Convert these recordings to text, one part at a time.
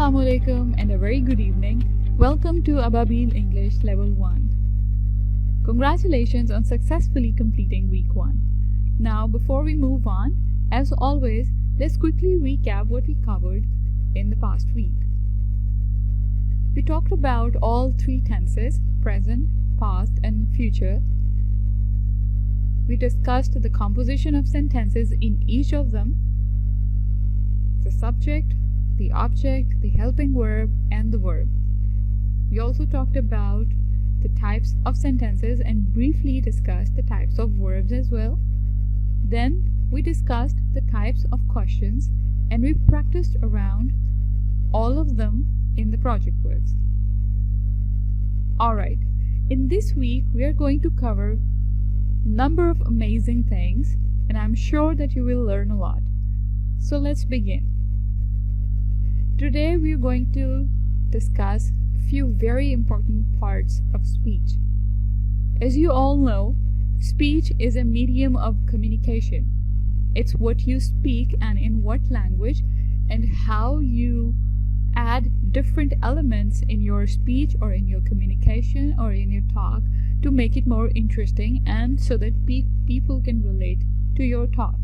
Assalamu alaikum and a very good evening. Welcome to Ababil English Level 1. Congratulations on successfully completing week 1. Now before we move on, as always, let's quickly recap what we covered in the past week. We talked about all three tenses, present, past and future. We discussed the composition of sentences in each of them, the subject, the object, the helping verb, and the verb. We also talked about the types of sentences and briefly discussed the types of verbs as well. Then we discussed the types of questions and we practiced around all of them in the project works. Alright, in this week we are going to cover a number of amazing things and I'm sure that you will learn a lot. So let's begin. Today we are going to discuss a few very important parts of speech. As you all know, speech is a medium of communication. It's what you speak and in what language and how you add different elements in your speech or in your communication or in your talk to make it more interesting and so that people can relate to your talk.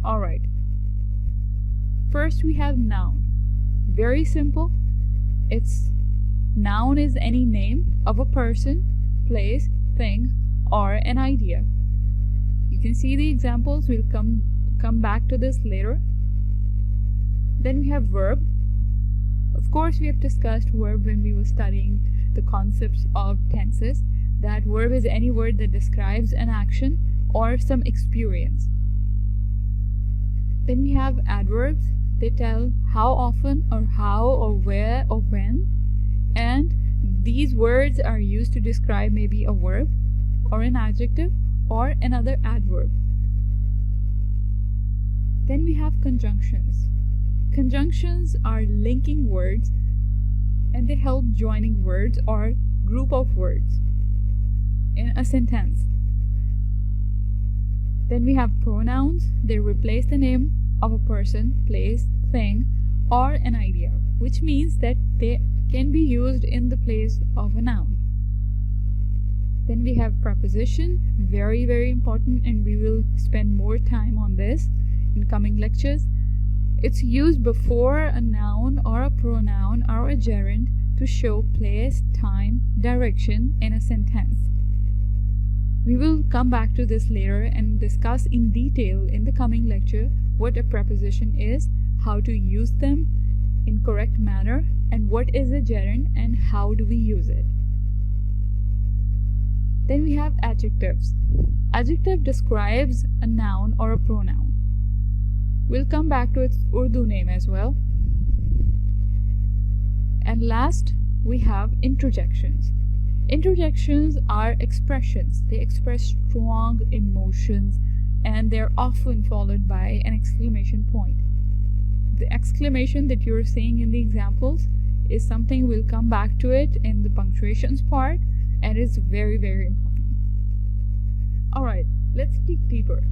Alright. First we have noun. Very simple. Noun is any name of a person, place, thing, or an idea. You can see the examples. We'll come back to this later. Then we have verb. Of course, we have discussed verb when we were studying the concepts of tenses. That verb is any word that describes an action or some experience. Then we have adverbs. They tell how often or how or where or when, and these words are used to describe maybe a verb or an adjective or another adverb. Then we have conjunctions. Conjunctions are linking words and they help joining words or group of words in a sentence. Then we have pronouns. They replace the name of a person, place, thing, or an idea, which means that they can be used in the place of a noun. Then we have preposition, very important, and we will spend more time on this in coming lectures. It's used before a noun or a pronoun or a gerund to show place, time, direction in a sentence. We will come back to this later and discuss in detail in the coming lecture what a preposition is, how to use them in correct manner, and what is a gerund and how do we use it. Then we have adjectives. Adjective describes a noun or a pronoun. We'll come back to its Urdu name as well. And last, we have interjections. Interjections are expressions. They express strong emotions and they're often followed by an exclamation point. The exclamation that you're seeing in the examples is something we'll come back to it in the punctuations part and it's very important. Alright, let's dig deeper.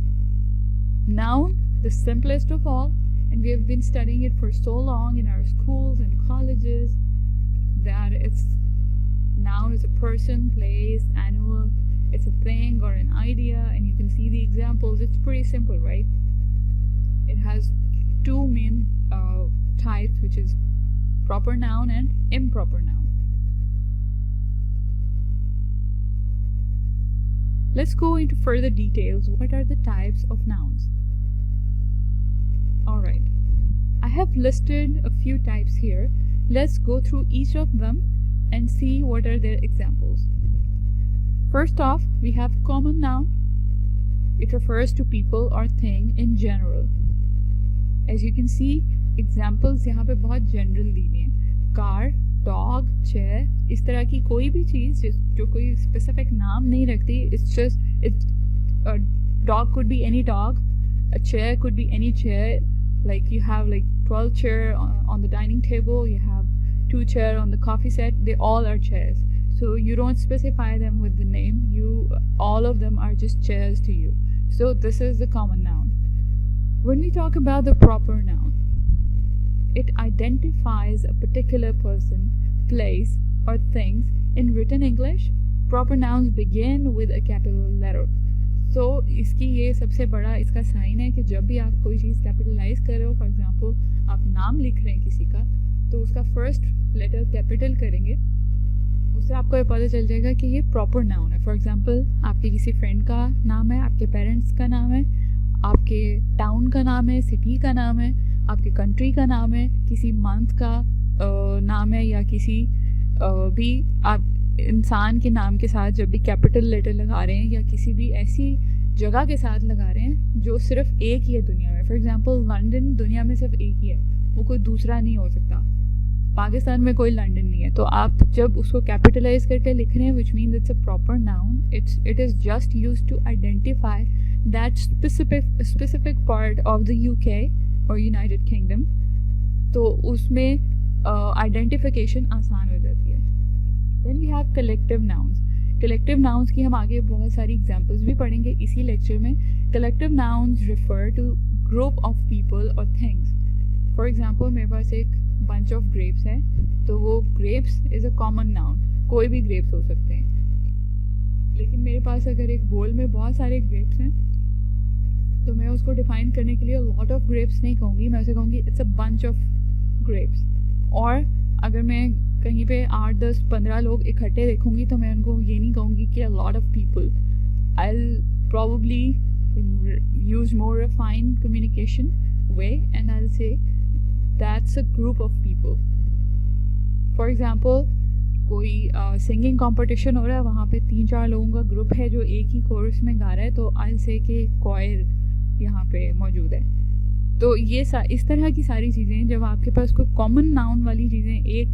Noun, the simplest of all, and we have been studying it for so long in our schools and colleges that noun is a person, place, animal, it's a thing or an idea, and you can see the examples. It's pretty simple, right? It has two main types, which is proper noun and improper noun. Let's go into further details. What are the types of nouns? Alright, I have listed a few types here. Let's go through each of them and see what are their examples. First off, we have common noun. It refers to people or thing in general. As you can see, examples यहाँ पे बहुत general दी हुई हैं. Car, dog, chair, इस तरह की कोई भी चीज़ जो कोई specific नाम नहीं रखती. It's just a dog could be any dog, a chair could be any chair. Like you have like 12 chairs on the dining table, you have 2 chairs on the coffee set. They all are chairs. So you don't specify them with the name. All of them are just chairs to you. So this is the common noun. When we talk about the proper noun, it identifies a particular person, place, or things. In written English, proper nouns begin with a capital letter. So इसकी ये सबसे बड़ा इसका sign है कि जब भी आप कोई चीज़ कैपिटलाइज कर रहे हो, फॉर एग्जांपल आप नाम लिख रहे हैं किसी का, तो उसका फर्स्ट लेटर कैपिटल करेंगे, उससे आपको ये पता चल जाएगा कि ये प्रॉपर नाउन है. फॉर एग्जांपल आपके किसी फ्रेंड का नाम है, आपके पेरेंट्स का नाम है, आपके टाउन का नाम है, सिटी का नाम है, आपके कंट्री का नाम है, किसी मंथ का नाम है, या किसी भी आप इंसान के नाम के साथ जब भी कैपिटल लेटर लगा रहे हैं, या किसी भी ऐसी जगह के साथ लगा रहे हैं जो सिर्फ एक ही है दुनिया में. फॉर एग्जांपल लंदन दुनिया में सिर्फ एक ही है, वो कोई दूसरा नहीं हो सकता. पाकिस्तान में कोई लंदन नहीं है. तो आप जब उसको कैपिटलाइज करके लिख रहे हैं, which means it's a proper noun, it is just used to identify that specific part of the UK और यूनाइटेड किंगडम. तो उसमें आइडेंटिफिकेशन आसान हो जाती है. Then we have collective nouns. Collective nouns की हम आगे बहुत सारी एग्जांपल्स भी पढ़ेंगे इसी लेक्चर में. Collective nouns refer to group of people और थिंग्स. फॉर एग्जांपल मेरे पास एक बंच ऑफ ग्रेप्स है, तो वो grapes is a common noun, कोई भी ग्रेप्स हो सकते हैं. लेकिन मेरे पास अगर एक बोल में बहुत सारे ग्रेप्स हैं, तो मैं उसको डिफाइन करने के लिए लॉट ऑफ ग्रेप्स नहीं कहूँगी, मैं उसे कहूँगी it's a bunch of grapes. और अगर मैं कहीं पे 8, 10, 15 लोग इकट्ठे देखूँगी, तो मैं उनको ये नहीं कहूँगी कि अ lot of people. I will probably use more refined communication way and I will say that's a group of people. For example कोई सिंगिंग कंपटीशन हो रहा है, वहाँ पे 3-4 लोगों का ग्रुप है जो एक ही कोरस में गा रहा है, तो आई विल से कि क्वायर यहाँ पे मौजूद है. तो ये इस तरह की सारी चीज़ें, जब आपके पास कोई कॉमन नाउन वाली चीज़ें एक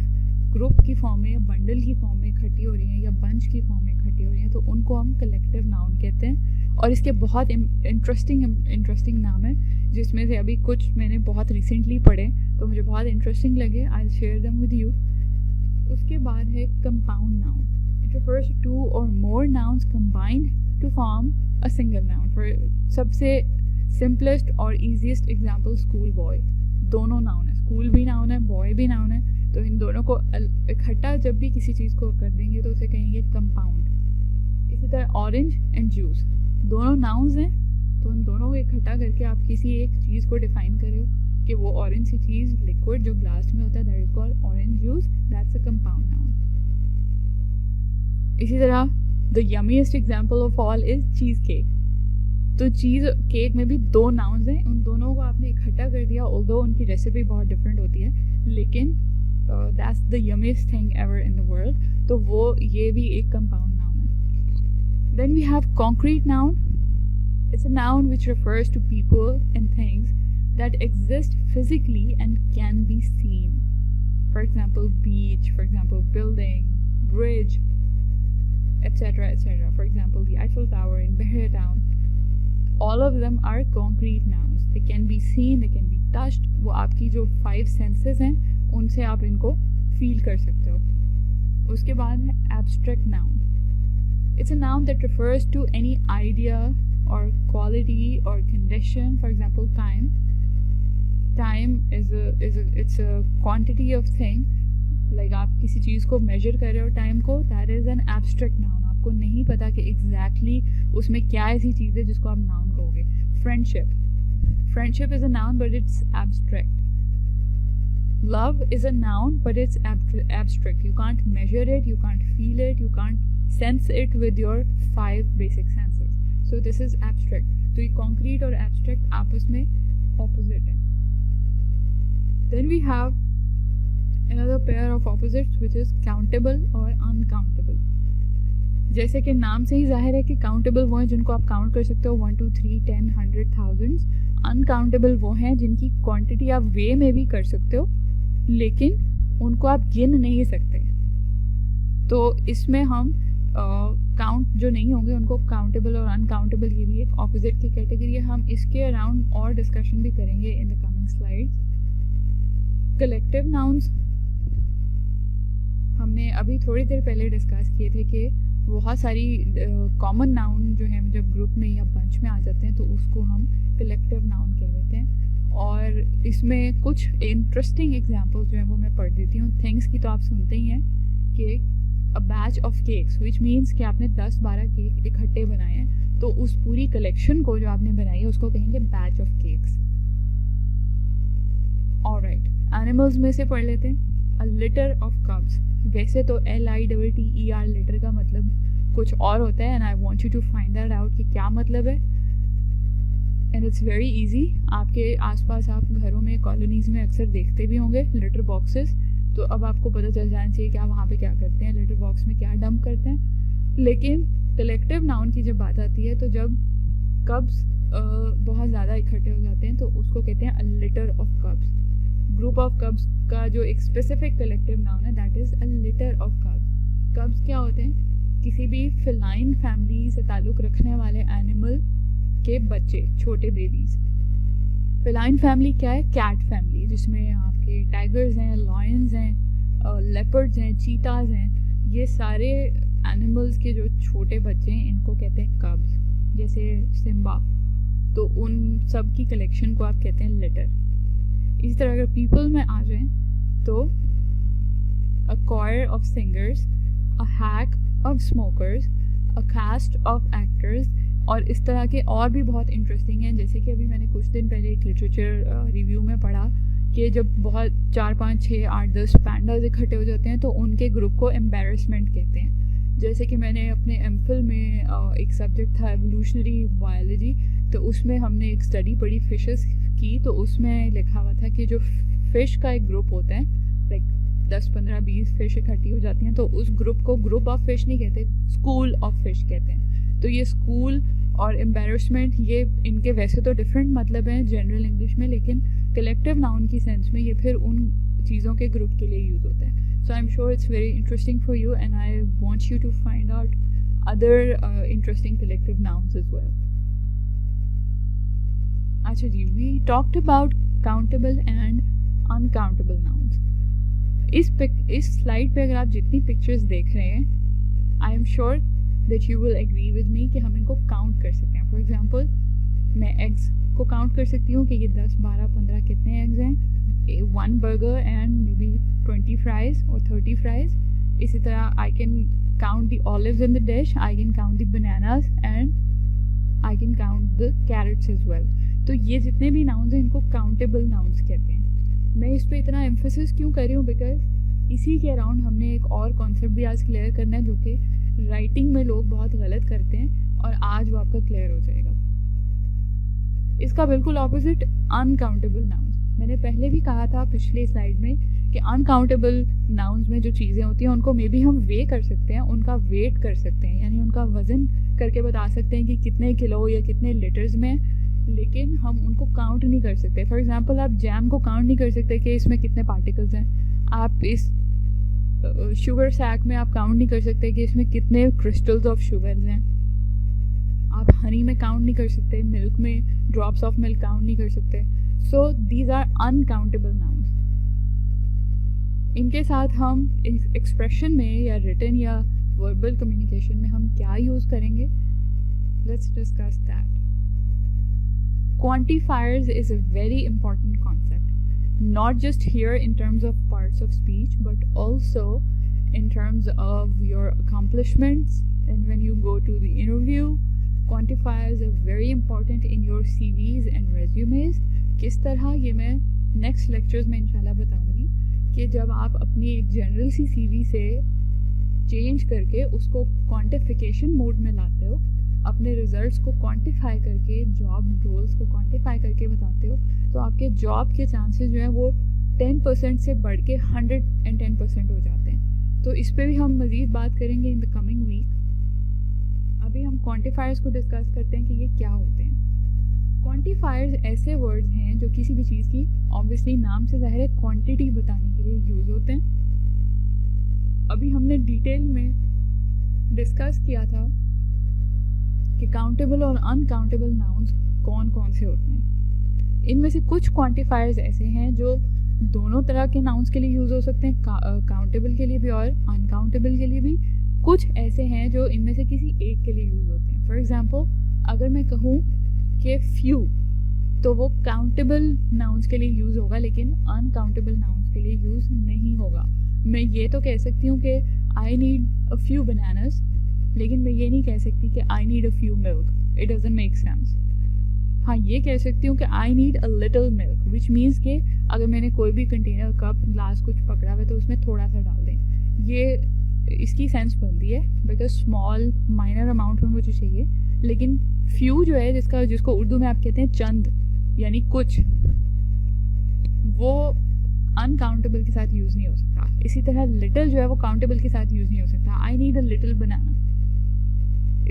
ग्रुप की फॉर्म में या बंडल की फॉर्म में इकट्ठी हो रही हैं या बंच की फॉर्म में इकट्ठी हो रही हैं, तो उनको हम कलेक्टिव नाउन कहते हैं. और इसके बहुत इंटरेस्टिंग नाम है, जिसमें से अभी कुछ मैंने बहुत रिसेंटली पढ़े तो मुझे बहुत इंटरेस्टिंग लगे. I will share them with you. उसके बाद है compound noun. It refers to 2 or more nouns combined to form a single noun. For सबसे सिंपलेस्ट और ईजीएस्ट एग्जाम्पल स्कूल बॉय. दोनों नाउन है, स्कूल भी नाउन है, बॉय भी नाउन है. तो इन दोनों को इकट्ठा जब भी किसी चीज़ को कर देंगे तो उसे कहेंगे कंपाउंड. इसी तरह ऑरेंज एंड जूस दोनों नाउन्स हैं, तो इन दोनों को इकट्ठा करके आप किसी एक चीज़ को डिफाइन कर रहे हो कि वो ऑरेंज सी चीज़ लिक्विड जो ग्लास में होता है, that is called orange juice. That's a compound noun. इसी तरह the yummiest example of all is cheese cake. तो चीज़ केक में भी 2 नाउन्स हैं, उन दोनों को आपने इकट्ठा कर दिया. ऑल्दो उनकी रेसिपी बहुत डिफरेंट होती है, लेकिन that's the yummiest thing ever in the world. तो वो ये भी एक कंपाउंड नाउन है. Then we have concrete noun. It's a noun which refers to people and things that exist physically and can be seen. For example, beach, for example, building, bridge, etc., etc. For example, the Eiffel Tower in Bahia Town. All of them are concrete nouns. They can be seen, they can be touched. वो आपकी जो 5 senses हैं, उनसे आप इनको feel कर सकते हो. उसके बाद है abstract noun. It's a noun that refers to any idea or quality or condition. For example, time. Time it's a quantity of thing. Like आप किसी चीज़ को measure कर रहे हो time को, that is an abstract noun. आपको नहीं पता कि exactly उसमें क्या ऐसी चीज़ है जिसको आप noun कहोगे. Friendship is a noun but it's abstract. Love is a noun but it's abstract. You can't measure it, you can't feel it, you can't sense it with your 5 basic senses. So this is abstract. तो ये concrete और abstract आपस में opposite है. Then we have another pair of opposites which is countable और uncountable. जैसे कि नाम से ही जाहिर है कि काउंटेबल वो हैं जिनको आप काउंट कर सकते हो 1, 2, 3, 10, 100, thousands. अनकाउंटेबल वो हैं जिनकी क्वांटिटी आप वे में भी कर सकते हो, लेकिन उनको आप गिन नहीं सकते. तो इसमें हम काउंट जो नहीं होंगे उनको काउंटेबल और अनकाउंटेबल, ये भी एक ऑपोजिट की कैटेगरी है. हम इसके अराउंड और डिस्कशन भी करेंगे in the coming slides. Collective nouns हमने अभी थोड़ी देर पहले डिस्कस किए थे कि बहुत सारी कॉमन नाउन जो है जब ग्रुप में या बंच में आ जाते हैं तो उसको हम कलेक्टिव नाउन कह देते हैं। और इसमें कुछ इंटरेस्टिंग एग्जांपल्स जो है वो मैं पढ़ देती हूँ। थिंग्स की तो आप सुनते ही हैं कि a batch of cakes which means कि आपने 10-12 केक इकट्ठे बनाए हैं, तो उस पूरी कलेक्शन को जो आपने बनाई है उसको कहेंगे batch of cakes. Alright, animals में से पढ़ लेते हैं। अ लिटर ऑफ कब्स, वैसे तो LITTER लिटर का मतलब कुछ और होता है and I want you to find that out कि क्या मतलब है। And it's very easy. आपके आसपास आप घरों में कॉलोनीज़ में अक्सर देखते भी होंगे लिटर बॉक्सेस, तो अब आपको पता चल जाना चाहिए कि आप वहाँ पे क्या करते हैं, लिटर बॉक्स में क्या डंप करते हैं। लेकिन कलेक्टिव नाउन की जब बात आती है तो जब कब्स बहुत ज़्यादा इकट्ठे हो जाते हैं तो उसको कहते हैं a litter of cubs. Group of cubs का जो एक स्पेसिफिक कलेक्टिव नाउन है that is a litter of cubs. Cubs क्या होते हैं? किसी भी फिलाइन फैमिली से ताल्लुक़ रखने वाले एनिमल के बच्चे, छोटे बेबीज़। फिलाइन फैमिली क्या है? कैट फैमिली, जिसमें आपके टाइगर्स हैं, लॉयंस हैं, लेपर्ड्स हैं, चीताज हैं। ये सारे एनिमल्स के जो छोटे बच्चे हैं इनको कहते हैं कब्स। जैसे सिम्बा, तो उन सब की कलेक्शन को आप कहते हैं लिटर। इसी तरह अगर पीपल में आ जाएं तो a choir of singers, a hack of smokers, a cast of actors, और इस तरह के और भी बहुत इंटरेस्टिंग हैं। जैसे कि अभी मैंने कुछ दिन पहले एक लिटरेचर रिव्यू में पढ़ा कि जब बहुत 4, 5, 6, 8, 10 पैंडाज इकट्ठे हो जाते हैं तो उनके ग्रुप को एम्बेरसमेंट कहते हैं। जैसे कि मैंने अपने एमफिल में एक सब्जेक्ट था एवोल्यूशनरी बायोलॉजी, तो उसमें हमने एक स्टडी पढ़ी फिशेस की, तो उसमें लिखा हुआ था कि जो फ़िश का एक ग्रुप होता है, लाइक 10, 15, 20 फ़िश इकट्ठी हो जाती हैं, तो उस ग्रुप को ग्रुप ऑफ फ़िश नहीं कहते, स्कूल ऑफ फ़िश कहते हैं। तो ये स्कूल और एम्बेरसमेंट, ये इनके वैसे तो डिफरेंट मतलब हैं जनरल इंग्लिश में, लेकिन कलेक्टिव नाउन की सेंस में ये फिर उन चीज़ों के ग्रुप के लिए यूज़ होते हैं। So I am sure it's very interesting for you and I want you to find out other interesting collective nouns as well. अच्छा जी, we talked about countable and uncountable nouns. इस slide पे अगर आप जितनी pictures देख रहे हैं, I am sure that you will agree with me कि हम इनको काउंट कर सकते हैं। फॉर एग्जांपल, मैं एग्स को काउंट कर सकती हूँ कि ये 10, 12, 15 कितने एग्स हैं, 1 burger and maybe 20 fries और 30 फ्राइज। इसी तरह I can count the olives in the dish, I can count the bananas and I can count the carrots as well. तो ये जितने भी नाउन्स हैं इनको काउंटेबल नाउन्स कहते हैं। मैं इस पर इतना एम्फेसिस क्यों कर रही हूँ? बिकॉज इसी के अराउंड हमने एक और कॉन्सेप्ट भी आज क्लियर करना है जो कि राइटिंग में लोग बहुत गलत करते हैं, और आज वो आपका क्लियर हो जाएगा। इसका बिल्कुल ऑपोजिट अनकाउंटेबल नाउन्स। मैंने पहले भी कहा था पिछले स्लाइड में कि अनकाउंटेबल नाउन्स में जो चीज़ें होती हैं उनको मे बी हम वे कर सकते हैं, उनका वेट कर सकते हैं, यानी उनका वज़न करके बता सकते हैं कि कितने किलो या कितने लीटर्स में, लेकिन हम उनको काउंट नहीं कर सकते। फॉर एग्जांपल, आप जैम को काउंट नहीं कर सकते कि इसमें कितने पार्टिकल्स हैं। आप इस शुगर सैक में आप काउंट नहीं कर सकते कि इसमें कितने क्रिस्टल्स ऑफ शुगर्स हैं। आप हनी में काउंट नहीं कर सकते, मिल्क में ड्रॉप्स ऑफ मिल्क काउंट नहीं कर सकते। So these are uncountable nouns. इनके साथ हम एक्सप्रेशन में या रिटन या वर्बल कम्युनिकेशन में हम क्या यूज़ करेंगे, let's discuss that. Quantifiers is a very important concept, not just here in terms of parts of speech, but also in terms of your accomplishments and when you go to the interview. Quantifiers are very important in your CVs and resumes. किस तरह, ये मैं next lectures में इंशाल्लाह बताऊंगी कि जब आप अपनी एक जनरल सी CV से चेंज करके उसको क्वांटिफिकेशन मोड में लाते हो, अपने रिजल्ट्स को क्वांटिफाई करके, जॉब रोल्स को क्वांटिफाई करके बताते हो, तो आपके जॉब के चांसेस जो हैं वो 10% से बढ़ के 110% हो जाते हैं। तो इस पे भी हम मज़ीद बात करेंगे इन द कमिंग वीक। अभी हम क्वांटिफायर्स को डिस्कस करते हैं कि ये क्या होते हैं। क्वांटिफायर्स ऐसे वर्ड्स हैं जो किसी भी चीज़ की, ऑब्वियसली नाम से जाहिर है, क्वांटिटी बताने के लिए यूज़ होते हैं। अभी हमने डिटेल में डिस्कस किया था कि काउंटेबल और अनकाउंटेबल नाउन्स कौन कौन से होते हैं। इनमें से कुछ क्वांटिफायर्स ऐसे हैं जो दोनों तरह के नाउन्स के लिए यूज़ हो सकते हैं, काउंटेबल के लिए भी और अनकाउंटेबल के लिए भी। कुछ ऐसे हैं जो इनमें से किसी एक के लिए यूज़ होते हैं। फॉर एग्ज़ाम्पल, अगर मैं कहूँ कि फ्यू, तो वो काउंटेबल नाउन्स के लिए यूज़ होगा, लेकिन अनकाउंटेबल नाउन्स के लिए यूज़ नहीं होगा। मैं ये तो कह सकती हूँ कि आई नीड अ फ्यू बनानास, लेकिन मैं ये नहीं कह सकती कि आई need a few milk. It doesn't make sense. हाँ, ये कह सकती हूँ कि आई need a little milk, which means कि अगर मैंने कोई भी कंटेनर, कप, ग्लास कुछ पकड़ा हुआ है तो उसमें थोड़ा सा डाल दें। ये इसकी सेंस बनती है, बिकॉज स्मॉल माइनर अमाउंट में मुझे चाहिए। लेकिन फ्यू जो है, जिसको उर्दू में आप कहते हैं चंद, यानी कुछ, वो अनकाउंटेबल के साथ यूज़ नहीं हो सकता। इसी तरह लिटिल जो है वो काउंटेबल के साथ यूज़ नहीं हो सकता। I need a little banana,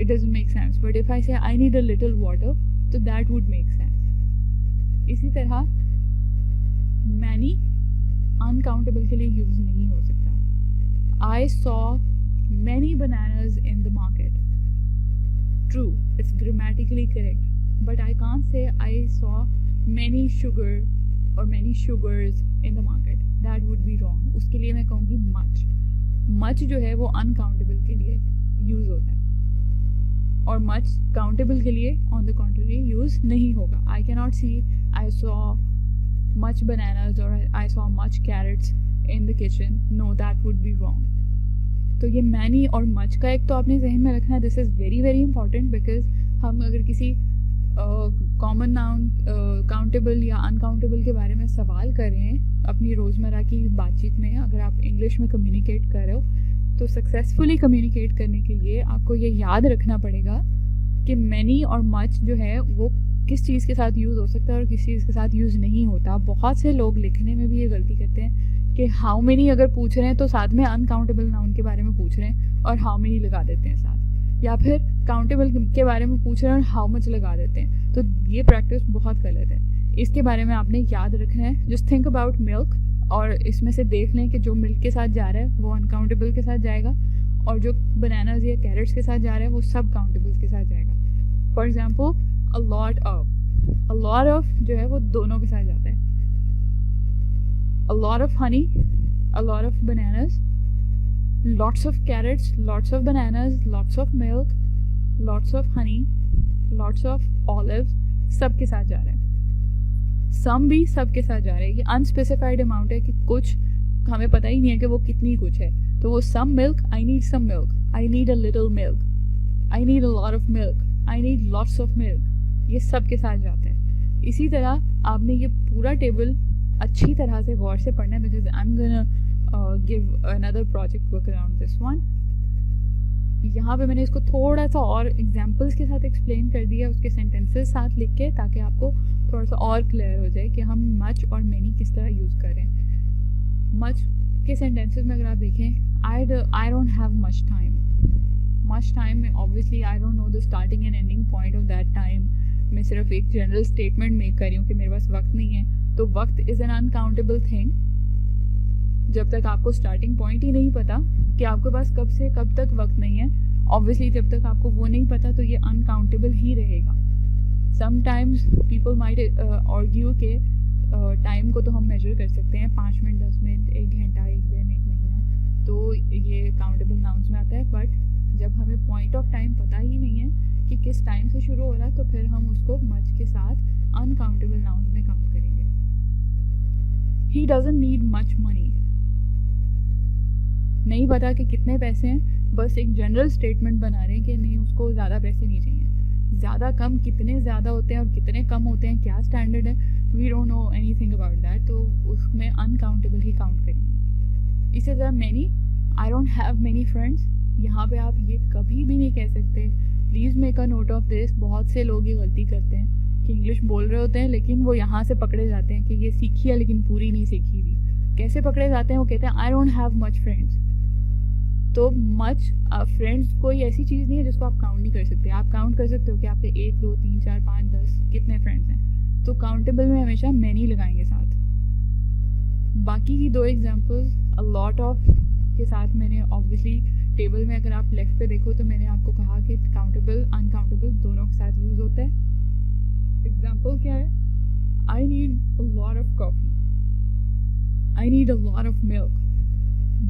it doesn't make sense. But if I say I need a little water, तो दैट वुड मेक सेंस। इसी तरह मैनी अनकाउंटेबल के लिए यूज़ नहीं हो सकता। I saw many bananas in the market, true, it's grammatically correct, but I can't say I saw many sugar or many sugars in the market. That would be wrong. उसके लिए मैं कहूँगी much. Much जो है वो uncountable के लिए use होता है, और much countable के लिए on the contrary यूज़ नहीं होगा. I cannot see I saw much bananas or I saw much carrots in the kitchen. No, that would be wrong. तो ये many और much का एक तो आपने जहन में रखना है. This is very very important because हम अगर किसी कॉमन नाउन काउंटेबल या अनकाउंटेबल के बारे में सवाल कर रहे हैं अपनी रोज़मर्रा की बातचीत में, अगर आप इंग्लिश में कम्युनिकेट कर रहे हो, तो सक्सेसफुली कम्युनिकेट करने के लिए आपको ये याद रखना पड़ेगा कि मैनी और मच जो है वो किस चीज़ के साथ यूज़ हो सकता है और किस चीज़ के साथ यूज़ नहीं होता। बहुत से लोग लिखने में भी ये गलती करते हैं कि हाउ मेनी अगर पूछ रहे हैं तो साथ में अनकाउंटेबल नाउन के बारे में पूछ रहे हैं और हाउ मेनी लगा देते हैं साथ, या फिर काउंटेबल के बारे में पूछ रहे हैं और हाउ मच लगा देते हैं। तो ये प्रैक्टिस बहुत गलत है। इसके बारे में आपने याद रखना है। जस्ट थिंक अबाउट मिल्क, और इसमें से देख लें कि जो मिल्क के साथ जा रहा है वो अनकाउंटेबल के साथ जाएगा, और जो बनानाज या कैरेट्स के साथ जा रहा है वो सब काउंटेबल के साथ जाएगा। For example, a lot of जो है वो दोनों के साथ जाता है। अ lot of honey, a lot of bananas, lots of carrots, lots of bananas, lots of milk, lots of honey, lots of olives, सब के साथ जा रहे हैं। सम भी सब के साथ जा रहे हैं। ये अनस्पेसिफाइड अमाउंट है कि कुछ हमें पता ही नहीं है कि वो कितनी कुछ है। तो वो some milk, I need some milk, I need a little milk, I need a lot of milk, I need lots of milk, ये सब के साथ जाते हैं। इसी तरह आपने ये पूरा टेबल अच्छी तरह से गौर से पढ़ना है, because I am gonna give another project work around this one. यहाँ पे मैंने इसको थोड़ा सा और एग्जाम्पल्स के साथ एक्सप्लेन कर दिया, उसके सेंटेंसेस साथ लिख के, ताकि आपको थोड़ा सा और क्लियर हो जाए कि हम मच और मैनी किस तरह यूज़ कर रहे हैं। मच के सेंटेंसेस में अगर आप देखें, I don't have much time में obviously I don't know the starting and ending point of that time. मैं सिर्फ एक जनरल स्टेटमेंट मेक कर रही हूँ कि मेरे पास वक्त नहीं है। तो वक्त इज़ एन अनकाउंटेबल थिंग। जब तक आपको स्टार्टिंग पॉइंट ही नहीं पता कि आपके पास कब से कब तक वक्त नहीं है, ऑब्वियसली जब तक आपको वो नहीं पता तो ये अनकाउंटेबल ही रहेगा। समटाइम्स पीपल माइट आर्ग्यू के टाइम को तो हम मेजर कर सकते हैं, 5 मिनट, 10 मिनट, 1 घंटा, 1 दिन, 1 महीना, तो ये काउंटेबल नाउन्स में आता है। बट जब हमें पॉइंट ऑफ टाइम पता ही नहीं है कि किस टाइम से शुरू हो रहा है, तो फिर हम उसको मच के साथ अनकाउंटेबल नाउन्स में काउंट करेंगे। He doesn't need much money, नहीं पता कि कितने पैसे हैं, बस एक जनरल स्टेटमेंट बना रहे हैं कि नहीं, उसको ज़्यादा पैसे नहीं चाहिए। ज़्यादा कम कितने ज़्यादा होते हैं और कितने कम होते हैं, क्या स्टैंडर्ड है, we don't know anything about that, तो उसमें अनकाउंटेबल ही काउंट करेंगे। इसी तरह many, I don't have many friends, यहाँ पे आप ये कभी भी नहीं कह सकते। Please make a note of this. बहुत से लोग ये गलती करते हैं कि इंग्लिश बोल रहे होते हैं लेकिन वो यहाँ से पकड़े जाते हैं कि ये सीखी है लेकिन पूरी नहीं सीखी हुई। कैसे पकड़े जाते हैं? वो कहते हैं आई डोंट हैव मच फ्रेंड्स। तो मच फ्रेंड्स कोई ऐसी चीज़ नहीं है जिसको आप काउंट नहीं कर सकते। आप काउंट कर सकते हो कि आपके 1, 2, 3, 4, 5, 10 कितने फ्रेंड्स हैं। तो काउंटेबल में हमेशा मैनी लगाएंगे साथ। बाकी की 2 एग्जांपल्स अ लॉट ऑफ के साथ मैंने ऑब्वियसली टेबल में, अगर आप लेफ्ट पे देखो तो मैंने आपको कहा कि काउंटेबल अनकाउंटेबल दोनों के साथ यूज़ होता है। एग्जाम्पल क्या है? आई need a lot of coffee, I need a lot of milk,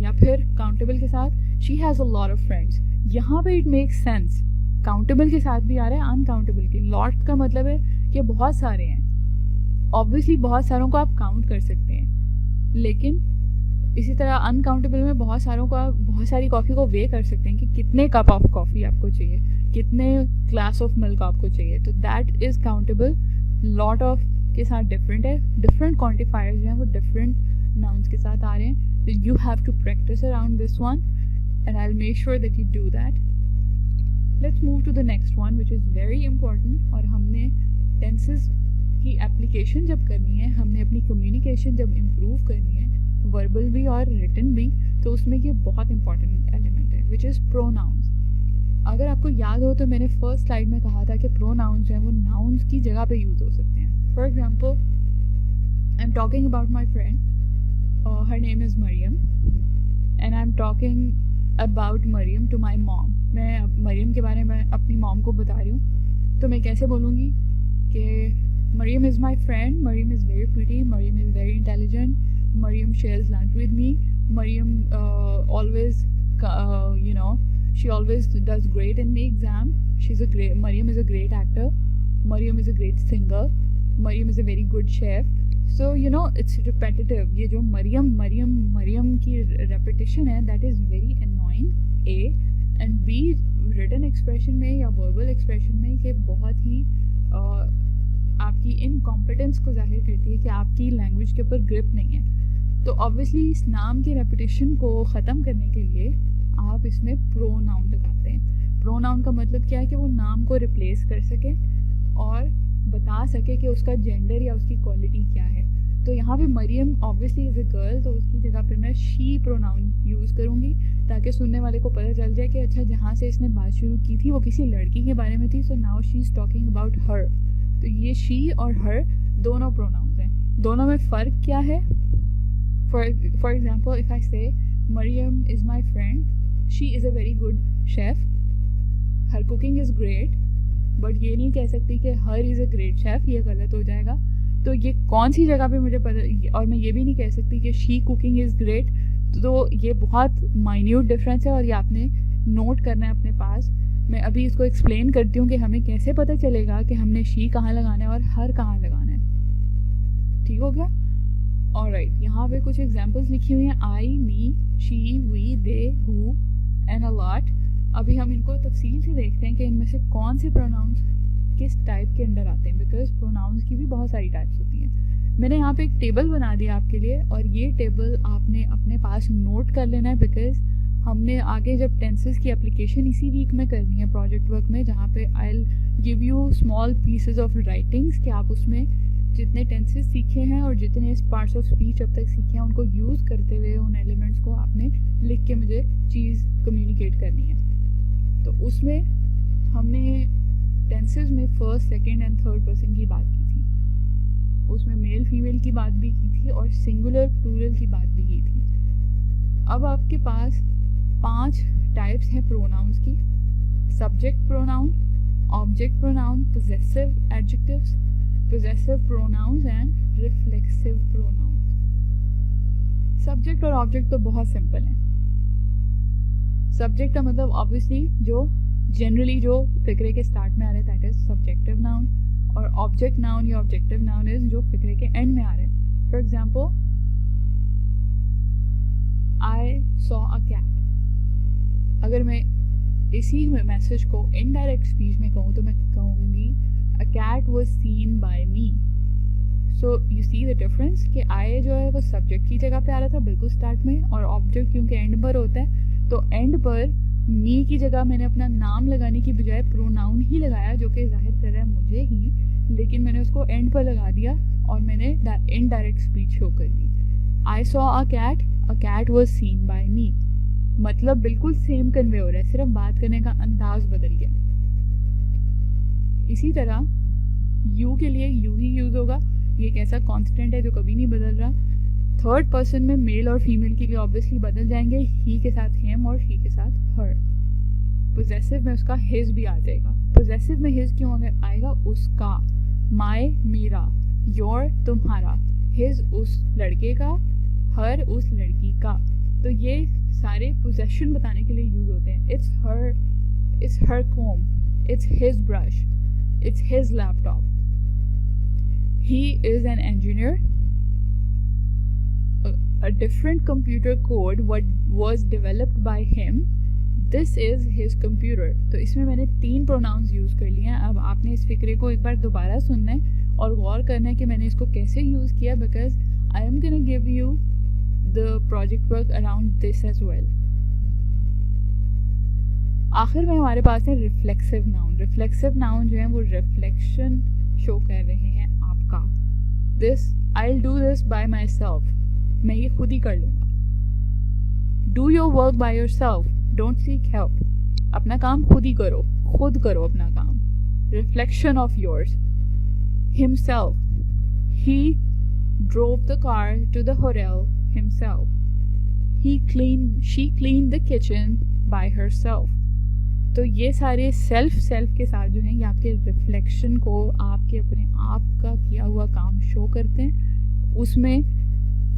या फिर काउंटेबल के साथ she has a lot of friends. यहाँ पे इट मेक्स सेंस, काउंटेबल के साथ भी आ रहा है, अनकाउंटेबल के। लॉट का मतलब है कि बहुत सारे हैं, ऑब्वियसली बहुत सारों को आप काउंट कर सकते हैं, लेकिन इसी तरह अनकाउंटेबल में बहुत सारों को, आप बहुत सारी कॉफ़ी को वे कर सकते हैं कि कितने कप ऑफ कॉफ़ी आपको चाहिए, कितने ग्लास ऑफ मिल्क आपको चाहिए, तो that is countable. Lot of के साथ डिफरेंट है, डिफरेंट क्वांटिफायर्स जो हैं वो डिफरेंट नाउन्स के साथ आ रहे हैं। तो you have to practice around this one and I will make sure that you do that. Let's move to the next one which is very important. और हमने टेंसेस की एप्लीकेशन जब करनी है, हमने अपनी कम्युनिकेशन जब इम्प्रूव करनी है, वर्बल भी और रिटन भी, तो उसमें ये बहुत इंपॉर्टेंट एलिमेंट है विच इज़ प्रोनाउंस। अगर आपको याद हो तो मैंने फर्स्ट स्लाइड में कहा था कि प्रोनाउंस जो हैं वो नाउन्स की जगह पे यूज़ हो सकते हैं। For example, I am talking about my friend, her name is Mariam, and I am talking about Mariam to my mom. मैं मरियम के बारे में अपनी मॉम को बता रही हूँ, तो मैं कैसे बोलूँगी कि Mariam is my friend, Mariam is very pretty, Mariam is very intelligent, Mariam shares lunch with me. Mariam always, she always does great in the exam. Mariam is a great actor. Mariam is a great singer. Mariam is a very good chef. So it's repetitive. ये जो Mariam की repetition है, that is very annoying. A and B, written expression में या verbal expression में ये बहुत ही आपकी इनकॉम्पिटेंस को जाहिर करती है कि आपकी लैंग्वेज के ऊपर ग्रिप नहीं है। तो ऑब्वियसली इस नाम की रेपिटेशन को ख़त्म करने के लिए आप इसमें प्रोनाउन लगाते हैं। प्रोनाउन का मतलब क्या है कि वो नाम को रिप्लेस कर सके और बता सके कि उसका जेंडर या उसकी क्वालिटी क्या है। तो यहाँ पे Mariam obviously is a girl, तो उसकी जगह पे मैं शी प्रोनाउन यूज़ करूँगी ताकि सुनने वाले को पता चल जाए कि अच्छा, जहाँ से इसने बात शुरू की थी वो किसी लड़की के बारे में थी, so now she is talking about हर। तो ये शी और हर दोनों प्रोनाउंस हैं। दोनों में फ़र्क क्या है? For example, if I say Mariam is my friend, she is a very good chef, her cooking is great, but ये नहीं कह सकती कि her is a great chef, ये गलत हो जाएगा। तो ये कौन सी जगह पे मुझे पता, और मैं ये भी नहीं कह सकती कि शी कुकिंग इज़ ग्रेट। तो ये बहुत माइन्यूट डिफरेंस है और ये आपने नोट करना है अपने पास। मैं अभी इसको एक्सप्लेन करती हूँ कि हमें कैसे पता चलेगा कि हमने शी कहाँ लगाना है और हर कहाँ लगाना है। ठीक हो गया? ऑलराइट, यहाँ पे कुछ एग्जांपल्स लिखी हुई हैं, I, me, she, we, they, who and a lot. अभी हम इनको तफसील से देखते हैं कि इनमें से कौन से प्रोनाउंस किस टाइप के अंडर आते हैं, बिकॉज प्रोनाउंस की भी बहुत सारी टाइप्स होती हैं। मैंने यहाँ पे एक टेबल बना दिया आपके लिए, और ये टेबल आपने अपने पास नोट कर लेना है, बिकॉज हमने आगे जब टेंसेस की एप्लीकेशन इसी वीक में करनी है प्रोजेक्ट वर्क में, जहाँ पे I will give you small pieces of writings कि आप उसमें जितने टेंसेस सीखे हैं और जितने पार्ट्स ऑफ स्पीच अब तक सीखे हैं उनको यूज़ करते हुए उन एलिमेंट्स को आपने लिख के मुझे चीज़ कम्युनिकेट करनी है। तो उसमें हमने टेंसेस में first, second and third person की बात की थी, उसमें मेल फीमेल की बात भी की थी और सिंगुलर प्लूरल की बात भी की थी। अब आपके पास 5 टाइप्स हैं प्रोनाउंस की: subject pronoun, object pronoun, possessive adjectives, possessive pronouns and reflexive pronouns। Subject और ऑब्जेक्ट तो बहुत सिंपल है। सब्जेक्ट का मतलब ऑब्वियसली जो जनरली जो फिक्रे के स्टार्ट में आ रहे हैं, दैट इज सब्जेक्टिव नाउन, और ऑब्जेक्ट नाउन या ऑब्जेक्टिव नाउन इज जो फिक्रे के एंड में आ रहे हैं। For example, I saw a cat. अगर मैं इसी मैसेज को इनडायरेक्ट स्पीच में कहूँ तो मैं कहूँगी A cat was seen by me। So you see the difference कि I जो है वो सब्जेक्ट की जगह पे आ रहा था बिल्कुल स्टार्ट में, और ऑब्जेक्ट क्योंकि एंड पर होता है तो एंड पर मी की जगह मैंने अपना नाम लगाने की बजाय प्रोनाउन ही लगाया, जो कि जाहिर कर रहा है मुझे ही, लेकिन मैंने उसको एंड पर लगा दिया और मैंने इनडायरेक्ट स्पीच शो कर दी। I saw a cat was seen by me, मतलब बिल्कुल सेम कन्वे हो रहा है, सिर्फ बात करने का अंदाज बदल गया। इसी तरह यू के लिए यू ही यूज़ होगा, ये एक ऐसा कॉन्स्टेंट है जो कभी नहीं बदल रहा। थर्ड पर्सन में मेल और फीमेल के लिए ऑब्वियसली बदल जाएंगे, ही के साथ हिम और शी के साथ हर। पोजेसिव में उसका हिज भी आ जाएगा। पोजेसिव में हिज क्यों आएगा? उसका, माय मेरा, योर तुम्हारा, हिज उस लड़के का, हर उस लड़की का। तो ये सारे पोजेशन बताने के लिए यूज होते हैं. It's her comb, it's his brush, it's his laptop. He is an engineer. A different computer code what was developed by him. This is his computer. तो इसमें मैंने 3 प्रोनाउंस यूज़ कर लिए हैं. अब आपने इस फिक्रे को एक बार दोबारा सुनना है और गौर करना है कि मैंने इसको कैसे यूज़ किया, because I am gonna give you the project work around this as well. आखिर में हमारे पास है रिफ्लेक्सिव नाउन. रिफ्लेक्सिव नाउन जो है वो रिफ्लेक्शन शो कर रहे हैं आपका. This I will do this by myself. मैं ये खुद ही कर लूँगा. Do your work by yourself, don't seek help. अपना काम खुद ही करो, खुद करो अपना काम. Reflection of yours. Himself, he drove the car to the hotel himself. She clean the kitchen by herself. तो ये सारे सेल्फ के साथ जो हैं ये आपके रिफ्लेक्शन को, आपके अपने आप का किया हुआ काम शो करते हैं. उसमें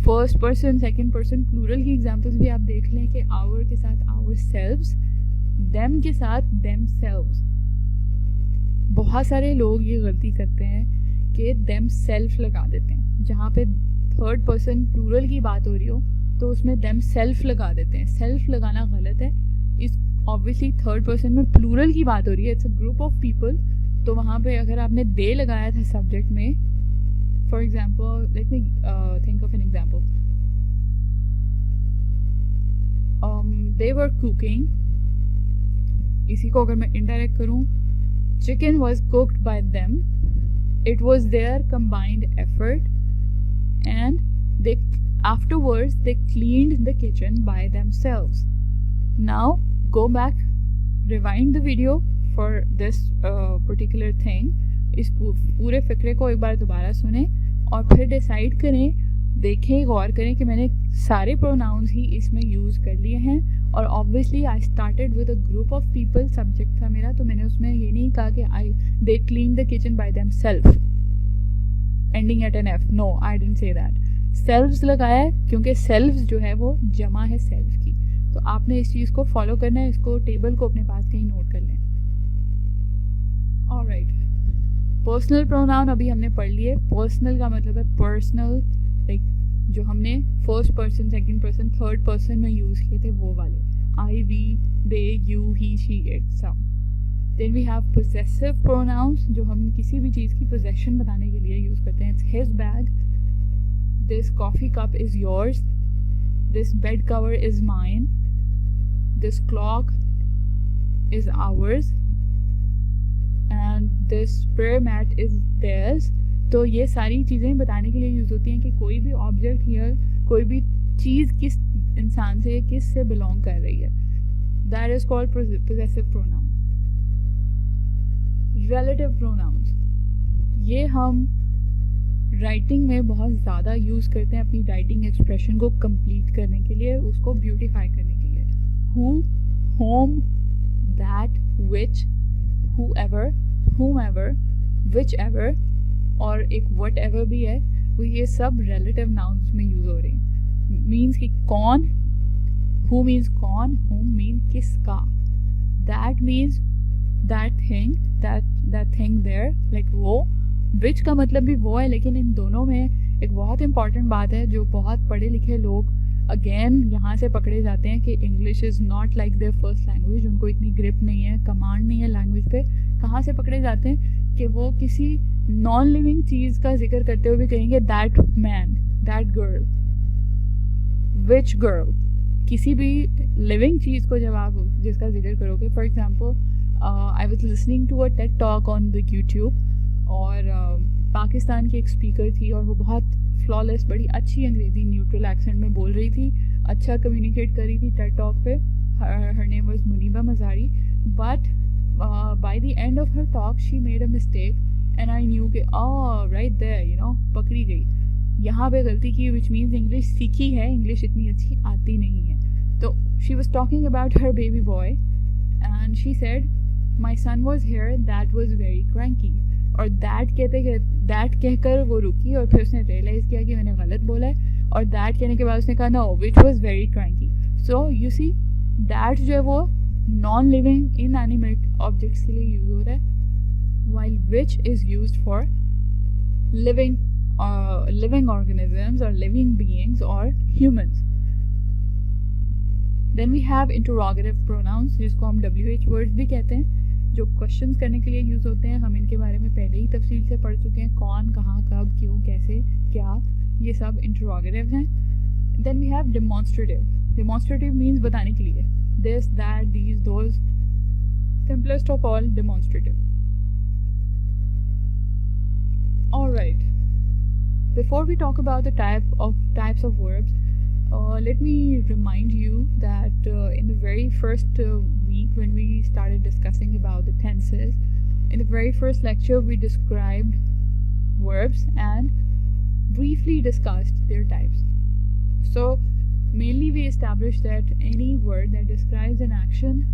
first person, second person, plural की एग्जांपल्स भी आप देख लें कि आवर के साथ आवर सेल्व्स, देम के साथ देम सेल्व्स. बहुत सारे लोग ये गलती करते हैं कि देम सेल्फ लगा देते हैं. जहाँ पे थर्ड पर्सन प्लूरल की बात हो रही हो तो उसमें देम सेल्फ लगा देते हैं. सेल्फ लगाना गलत है. इस ऑब्वियसली थर्ड पर्सन में प्लूरल की बात हो रही है, it's a group of people. तो वहाँ पे अगर आपने दे लगाया था सब्जेक्ट में, for example let me think of an example. They were cooking. इसी को अगर मैं इनडायरेक्ट करूँ, chicken was cooked by them. It was their combined effort and they afterwards they cleaned the kitchen by themselves. Now go back, rewind the video for this particular thing. इस पूरे फिक्रे को एक बार दोबारा सुने और फिर डिसाइड करें, देखें, गौर करें कि मैंने सारे प्रोनाउंस ही इसमें यूज़ कर लिए हैं. और obviously I started with a group of people. Subject था मेरा, तो मैंने उसमें ये नहीं कहा कि they clean the kitchen by them self ending at an F. No, I didn't say that. Selves लगाया है क्योंकि सेल्व्स जो है वो जमा है सेल्फ की. तो आपने इस चीज़ को फॉलो करना है. इसको टेबल को अपने पास कहीं नोट कर लें. ऑलराइट, पर्सनल प्रोनाउन अभी हमने पढ़ लिए. पर्सनल का मतलब है पर्सनल, लाइक जो हमने first person, second person, third person में यूज़ किए थे वो वाले. I, we, they, you, he, she, it, some. Then we have possessive pronouns जो हम किसी भी चीज़ की पोजेशन बताने के लिए यूज़ करते हैं. It's his bag. This coffee cup is yours. This bed cover is mine. This clock is ours. And this prayer mat is theirs. तो ये सारी चीज़ें बताने के लिए यूज़ होती हैं कि कोई भी ऑब्जेक्ट या कोई भी चीज़ किस इंसान से, किस से बिलोंग कर रही है. That is called possessive pronouns. Relative pronouns, ये हम राइटिंग में बहुत ज़्यादा यूज़ करते हैं अपनी राइटिंग एक्सप्रेशन को कंप्लीट करने के लिए, उसको ब्यूटिफाई करने के लिए. Who, whom, that, which, whoever, whomever, whichever और एक whatever भी है, वो ये सब relative nouns में यूज़ हो रहे हैं. मीन्स कि कौन, who means कौन, whom means किसका, that means that thing, that thing there, like वो. विच का मतलब भी वो है. लेकिन इन दोनों में एक बहुत इंपॉर्टेंट बात है जो बहुत पढ़े लिखे लोग अगेन यहाँ से पकड़े जाते हैं कि English is not like their first language. उनको इतनी ग्रिप नहीं है, कमांड नहीं है लैंग्वेज पे. कहाँ से पकड़े जाते हैं कि वो किसी नॉन लिविंग चीज़ का जिक्र करते हुए भी कहेंगे that man, that girl, which girl. किसी भी लिविंग चीज़ को जब आप जिसका जिक्र करोगे, for example I was listening to a TED talk on the YouTube और पाकिस्तान की एक स्पीकर थी और वो बहुत फ्लॉलेस, बड़ी अच्छी अंग्रेज़ी न्यूट्रल एक्सेंट में बोल रही थी, अच्छा कम्युनिकेट कर रही थी टेड टॉक पे. Her name was Muniba Mazari. But by the end of her talk she made a mistake and I knew कि राइट देयर, यू नो, पकड़ी गई. यहाँ पे गलती की, विच मीन्स इंग्लिश सीखी है, इंग्लिश इतनी अच्छी आती नहीं है. तो she was talking about her baby boy and she said my son was here, that was very cranky. और दैट कहकर वो रुकी और फिर उसने रियलाइज़ किया कि मैंने गलत बोला है. और दैट कहने के बाद उसने कहा no, which was very cranky. So you see that जो है वो नॉन लिविंग इनएनिमेट ऑब्जेक्ट्स के लिए यूज हो रहा है, while which is used for living organisms or living beings or humans. Then we have interrogative pronouns जिसको हम WH words भी कहते हैं, जो questions करने के लिए यूज़ होते हैं. हम इनके बारे में पहले ही तफसील से पढ़ चुके हैं, कौन, कहाँ, कब, क्यों, कैसे, क्या, ये सब interrogatives हैं. Then we have demonstrative. Demonstrative means बताने के लिए, this, that, these, those. Simplest of all, demonstrative. Alright, before we talk about the types of verbs, let me remind you that in the very first week when we started discussing about the tenses, in the very first lecture we described verbs and briefly discussed their types. So mainly we established that any word that describes an action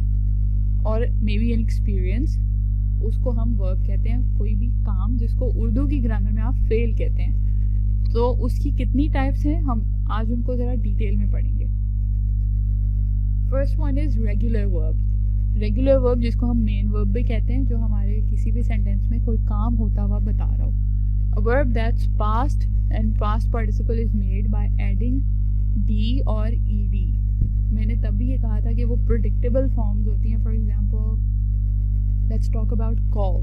or maybe an experience, उसको हम verb कहते हैं. कोई भी काम जिसको उर्दू की grammar में आप फेल कहते हैं, तो उसकी कितनी टाइप्स हैं हम आज उनको ज़रा डिटेल में पढ़ेंगे. First one is regular verb. Regular verb जिसको हम मेन वर्ब भी कहते हैं, जो हमारे किसी भी सेंटेंस में कोई काम होता हुआ बता रहा हो. A verb that's past and past participle is made by adding D और ईडी. मैंने तब भी ये कहा था कि वो प्रेडिक्टेबल फॉर्म्स होती हैं. For example let's talk about call.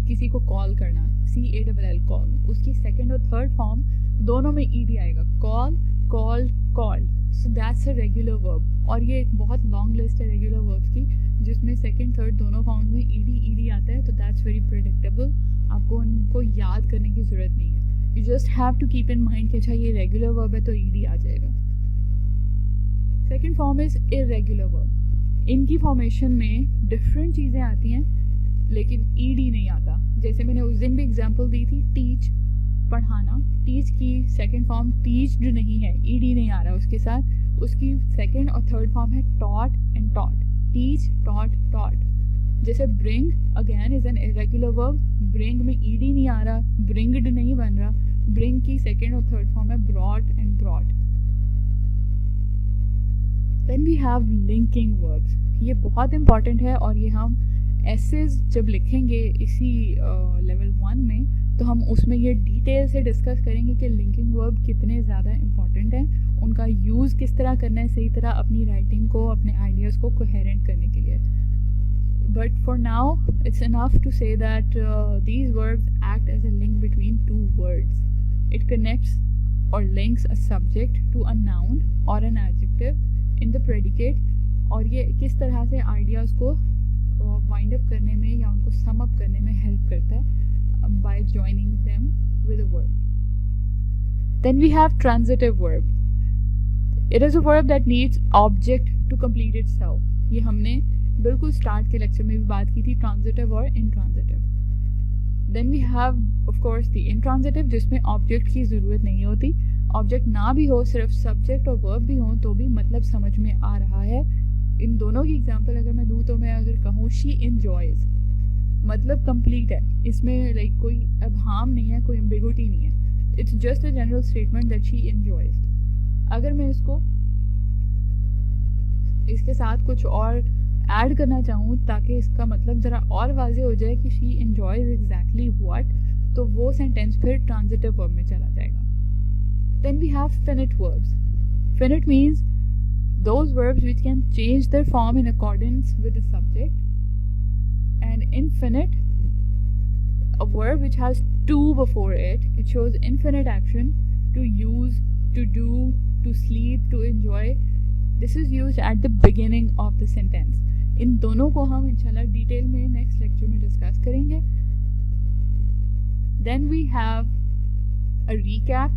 किसी को कॉल करना, CALL कॉल, उसकी सेकेंड और थर्ड फॉर्म दोनों में ईडी आएगा. Call, called, called. So that's a regular verb. और ये एक बहुत लॉन्ग लिस्ट है रेगुलर वर्ब्स की, जिसमें सेकेंड थर्ड दोनों फॉर्म्स में ईडी आता है. तो दैट्स वेरी प्रेडिक्टेबल. आपको उनको याद करने की ज़रूरत नहीं है. You just have to keep in mind कि अच्छा ये रेगुलर वर्ब है तो ईडी आ जाएगा. Second form is irregular verb. इनकी फॉर्मेशन में डिफरेंट चीज़ें आती हैं लेकिन ईडी नहीं आता. जैसे मैंने उस दिन भी एग्जांपल दी थी, टीच, पढ़ाना. टीच की सेकंड फॉर्म टीच्ड नहीं है, ईडी नहीं आ रहा उसके साथ. उसकी सेकंड और थर्ड फॉर्म है taught and taught. Teach, taught, taught. जैसे bring again is an irregular verb. Bring में ईडी नहीं आ रहा, ब्रिंग्ड नहीं बन रहा. ब्रिंग की सेकंड और थर्ड फॉर्म है brought and brought. Then we have linking verbs. ये बहुत इंपॉर्टेंट है और ये हम एसेज जब लिखेंगे इसी लेवल 1 में तो हम उसमें ये डिटेल से डिस्कस करेंगे कि लिंकिंग वर्ब कितने ज़्यादा इंपॉर्टेंट हैं, उनका यूज़ किस तरह करना है सही तरह अपनी राइटिंग को, अपने आइडियाज़ को कोहेरेंट करने के लिए. But for now it's enough to say that these verbs act as a link between two words. It connects और links a subject to a noun और an adjective in the predicate. और ये किस तरह से आइडियाज़ को wind up करने में या उनको सम अप करने में हेल्प करता है by joining them with a verb. Then we have transitive verb. It is a verb that needs object to complete itself. ये हमने बिल्कुल स्टार्ट के लेक्चर में भी बात की थी, ट्रांजिटिव और intransitive. Then we have of course the intransitive, जिसमें ऑब्जेक्ट की ज़रूरत नहीं होती. ऑब्जेक्ट ना भी हो, सिर्फ सब्जेक्ट और वर्ब भी हो तो भी मतलब समझ में आ रहा है. इन दोनों की एग्जांपल अगर मैं दूँ तो मैं अगर कहूँ शी एन्जॉयज़, मतलब कंप्लीट है. इसमें लाइक कोई अबहाम नहीं है, कोई एम्बिगुइटी नहीं है. It's just a general statement that she enjoys. अगर मैं इसके साथ कुछ और ऐड करना चाहूँ ताकि इसका मतलब ज़रा और वाज़ेह हो जाए कि शी एन्जॉयज़ एग्जैक्टली व्हाट, तो वो सेंटेंस फिर ट्रांजिटिव वर्ब में चला जाएगा. Then we have finite verbs. Finite means those verbs which can change their form in accordance with the subject. And infinite, a verb which has to before it. It shows infinite action: to use, to do, to sleep, to enjoy. This is used at the beginning of the sentence. इन दोनों को हम इंशाल्लाह detail में next lecture में discuss करेंगे. Then we have a recap.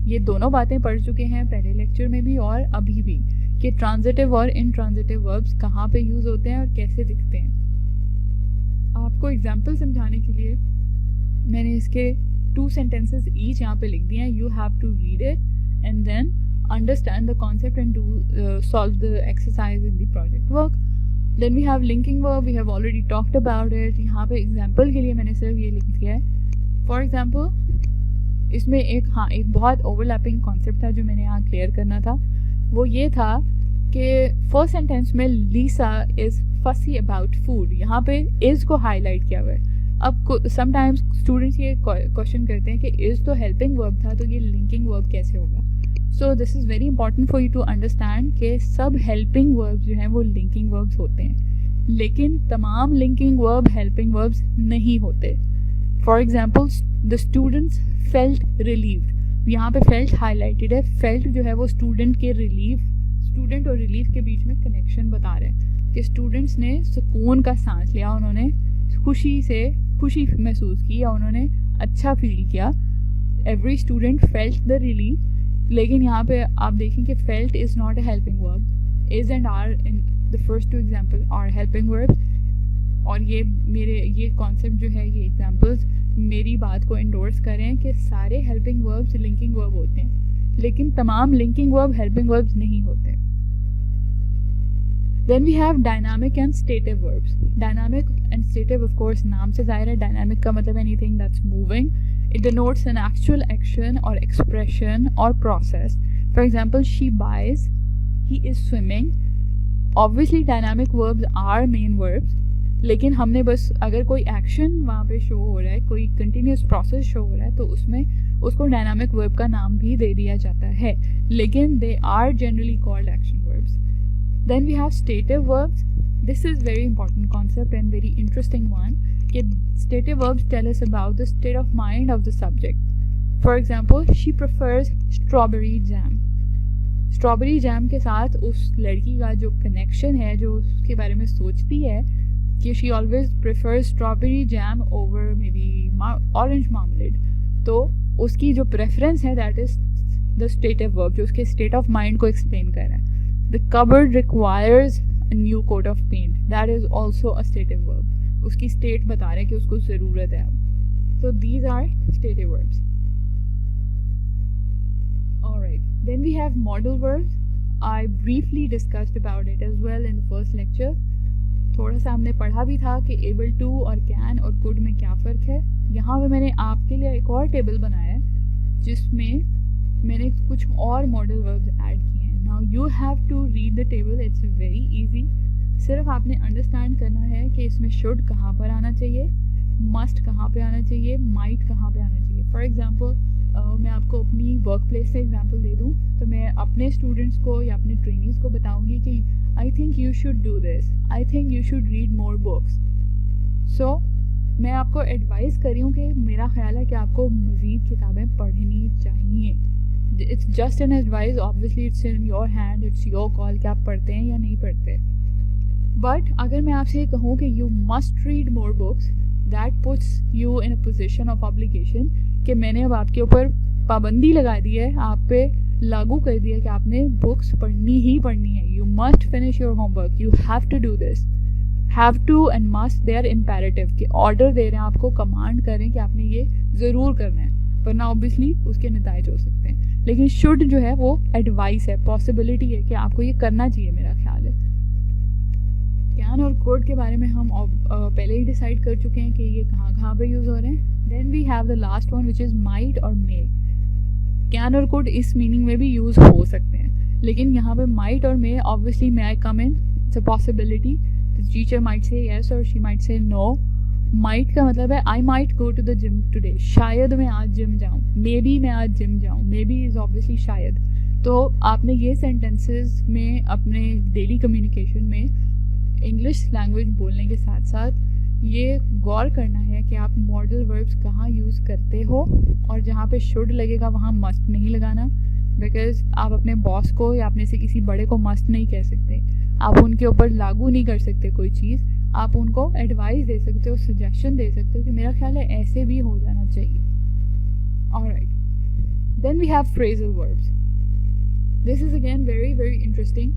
ये दोनों बातें पढ़ चुके हैं पहले लेक्चर में भी और अभी भी, कि ट्रांजिटिव और इंट्रांजिटिव वर्ब्स कहाँ पे यूज़ होते हैं और कैसे दिखते हैं. आपको एग्जांपल समझाने के लिए मैंने इसके 2 sentences ईच यहाँ पे लिख दिए हैं. You have to read it and then understand the concept and do solve the exercise in the project work. Then we have linking verb. We have already talked about it. यहाँ पे example के लिए मैंने सिर्फ ये लिख दिया है. फॉर एग्जाम्पल इसमें एक बहुत ओवरलैपिंग कॉन्सेप्ट था जो मैंने यहाँ क्लियर करना था. वो ये था कि फर्स्ट सेंटेंस में लीसा इज़ फसी अबाउट फूड, यहाँ पे इज़ को हाईलाइट किया हुआ है। अब समटाइम्स स्टूडेंट्स ये क्वेश्चन करते हैं कि इज़ तो हेल्पिंग वर्ब था, तो ये लिंकिंग वर्ब कैसे होगा। So this is very important for you to understand कि सब हेल्पिंग वर्ब्स जो हैं वो लिंकिंग वर्ब्स होते हैं, लेकिन तमाम लिंकिंग वर्ब हेल्पिंग वर्ब्स नहीं होते। For example the students felt relieved, यहाँ पे फेल्ट हाईलाइटेड है। फेल्ट जो है वो स्टूडेंट और रिलीफ के बीच में कनेक्शन बता रहे हैं कि स्टूडेंट्स ने सुकून का सांस लिया, उन्होंने खुशी महसूस की या उन्होंने अच्छा फील किया। Every student felt the relief, लेकिन यहाँ पे आप देखें कि felt is not a helping verb. Is and are in the first two example are helping verbs. और ये कॉन्सेप्ट जो है, ये एग्जाम्पल्स मेरी बात को इंडोर्स करें कि सारे हेल्पिंग वर्ब्स लिंकिंग वर्ब होते हैं, लेकिन तमाम लिंकिंग वर्ब हेल्पिंग वर्ब्स नहीं होते। Then we have dynamic and stative verbs. Dynamic and stative, of course, नाम से ज़ाहिर है। dynamic का मतलब anything that's moving. It denotes an actual action or expression or process. For example, she buys, he is swimming. Obviously, dynamic verbs are main verbs. लेकिन हमने बस अगर कोई एक्शन वहाँ पे शो हो रहा है, कोई कंटिन्यूस प्रोसेस शो हो रहा है, तो उसमें उसको डायनामिक वर्ब का नाम भी दे दिया जाता है, लेकिन they are generally called action verbs. Then we have stative verbs. This is very important concept and very interesting one. Stative verbs tell us about the state of mind of the subject. For example, she prefers strawberry jam. Strawberry jam के साथ उस लड़की का जो connection है, जो उसके बारे में सोचती है कि she always prefers strawberry jam over maybe orange marmalade. तो उसकी जो preference है that is the stative verb, जो उसके state of mind को explain कर रहा है। The cupboard requires a new coat of paint. That is also a stative verb. उसकी state बता रहे हैं कि उसको ज़रूरत है अब। So these are stative verbs. Alright. Then we have modal verbs. I briefly discussed about it as well in the first lecture. थोड़ा सा हमने पढ़ा भी था कि able to और can और could में क्या फ़र्क है। यहाँ पे मैंने आपके लिए एक और टेबल बनाया है जिसमें मैंने कुछ और modal verbs ऐड किए हैं। Now you have to read the table. It's very easy. सिर्फ आपने अंडरस्टैंड करना है कि इसमें should कहाँ पर आना चाहिए, must कहाँ पे आना चाहिए, might कहाँ पे आना चाहिए। फॉर एग्ज़ाम्पल मैं आपको अपनी वर्क प्लेस से एग्जाम्पल दे दूँ तो मैं अपने स्टूडेंट्स को या अपने ट्रेनीज़ को बताऊँगी कि I think you should do this, I think you should read more books. So मैं आपको एडवाइस कर रही हूँ कि मेरा ख्याल है कि आपको मज़ीद किताबें पढ़नी चाहिए। It's just an advice, obviously it's in your hand, it's your call कि आप पढ़ते हैं या नहीं पढ़ते। बट अगर मैं आपसे ये कहूँ कि you must read more books, that puts you in a position of obligation कि मैंने अब आपके ऊपर पाबंदी लगा दी है, आप पे लागू कर दिया कि आपने बुक्स पढ़नी ही पढ़नी है। You must finish your homework, you have to do this. Have to and must they are imperative, कि ऑर्डर दे रहे हैं आपको, कमांड करें कि आपने ये ज़रूर करना है, वरना ऑब्वियसली उसके नतीजे हो सकते हैं। लेकिन शुड जो है वो एडवाइस है, पॉसिबिलिटी है कि आपको ये करना चाहिए, मेरा ख्याल है। कैन और कोड के बारे में हम पहले ही डिसाइड कर चुके हैं कि ये कहाँ कहाँ पे यूज़ हो रहे हैं। Then we have the last one which is might और मे। कैन और कोड इस मीनिंग में भी यूज़ हो सकते हैं, लेकिन यहाँ पे माइट और may, obviously may I come in, it's a possibility. The teacher might say yes और she might say no. Might का मतलब है I might go to the gym today, शायद मैं आज जिम जाऊँ, मे बी मैं आज जिम जाऊँ। मे बी इज़ ऑब्वियसली शायद। तो आपने ये सेंटेंसेस में अपने डेली कम्युनिकेशन में इंग्लिश लैंग्वेज बोलने के साथ साथ ये गौर करना है कि आप मॉडल वर्ब्स कहाँ यूज़ करते हो, और जहाँ पे शुड लगेगा वहाँ मस्ट नहीं लगाना, बिकॉज आप अपने बॉस को या अपने से किसी बड़े को मस्ट नहीं कह सकते, आप उनके ऊपर लागू नहीं कर सकते कोई चीज़। आप उनको एडवाइस दे सकते हो, सजेशन दे सकते हो कि मेरा ख्याल है ऐसे भी हो जाना चाहिए। Alright, then we have phrasal verbs. This is again very very interesting.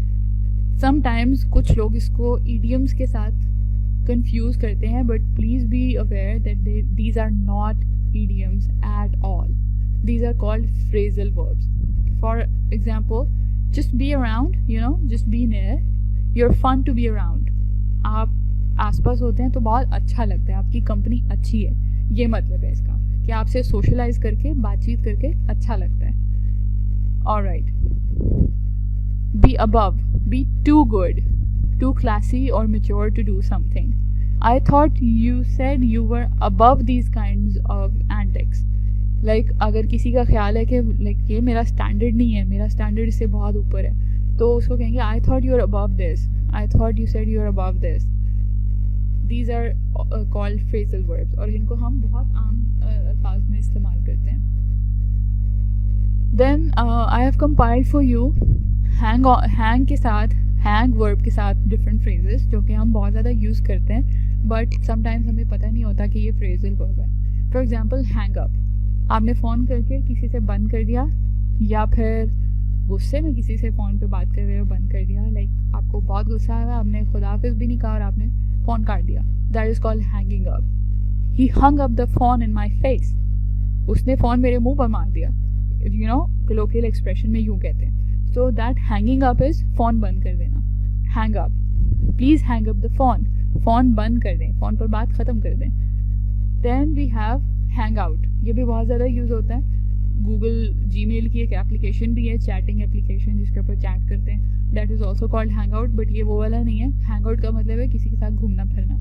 Sometimes कुछ लोग इसको ईडियम्स के साथ कंफ्यूज करते हैं, but please be aware that these are not idioms at all. These are called phrasal verbs. For example, just be around, you know, just be near, you are fun to be around. आप आसपास होते हैं तो बहुत अच्छा लगता है, आपकी कंपनी अच्छी है, ये मतलब है इसका कि आपसे सोशलाइज करके, बातचीत करके अच्छा लगता है। Alright, be above, be too good, too classy or mature to do something. I thought you said you were above these kinds of antics. Like अगर किसी का ख्याल है कि like ये मेरा स्टैंडर्ड नहीं है, मेरा स्टैंडर्ड इससे बहुत ऊपर है, तो उसको कहेंगे I thought you were above this, I thought you said you were above this. These are called phrasal verbs और इनको हम बहुत आम अल्फाज में इस्तेमाल करते हैं. Then I have compiled for you hang के साथ, hang verb के साथ different phrases जो कि हम बहुत ज़्यादा यूज़ करते हैं, but sometimes हमें पता नहीं होता कि ये phrasal verb है. For example, hang up. आपने फ़ोन करके किसी से बंद कर दिया, या फिर गुस्से में किसी से फ़ोन पे बात कर रहे हो बंद कर दिया. लाइक आपको बहुत गुस्सा आया, आपने खुदाफिज भी नहीं कहा और आपने फ़ोन काट दिया. That is called hanging up. He hung up the phone in my face. उसने फ़ोन मेरे मुंह पर मार दिया. यू नो, कलोकियल एक्सप्रेशन में यूँ कहते हैं. So that hanging up is phone बंद कर देना. Hang up, please hang up the phone. Phone बंद कर दें, फ़ोन पर बात ख़त्म कर दें. Then we have hang out. ये भी बहुत ज़्यादा यूज़ होता है. गूगल जीमेल की एक एप्लीकेशन भी है, चैटिंग एप्लीकेशन, जिसके ऊपर चैट करते हैं. That is also called hang out, but ये वो वाला नहीं है. हैंग आउट का मतलब है किसी के साथ घूमना फिरना.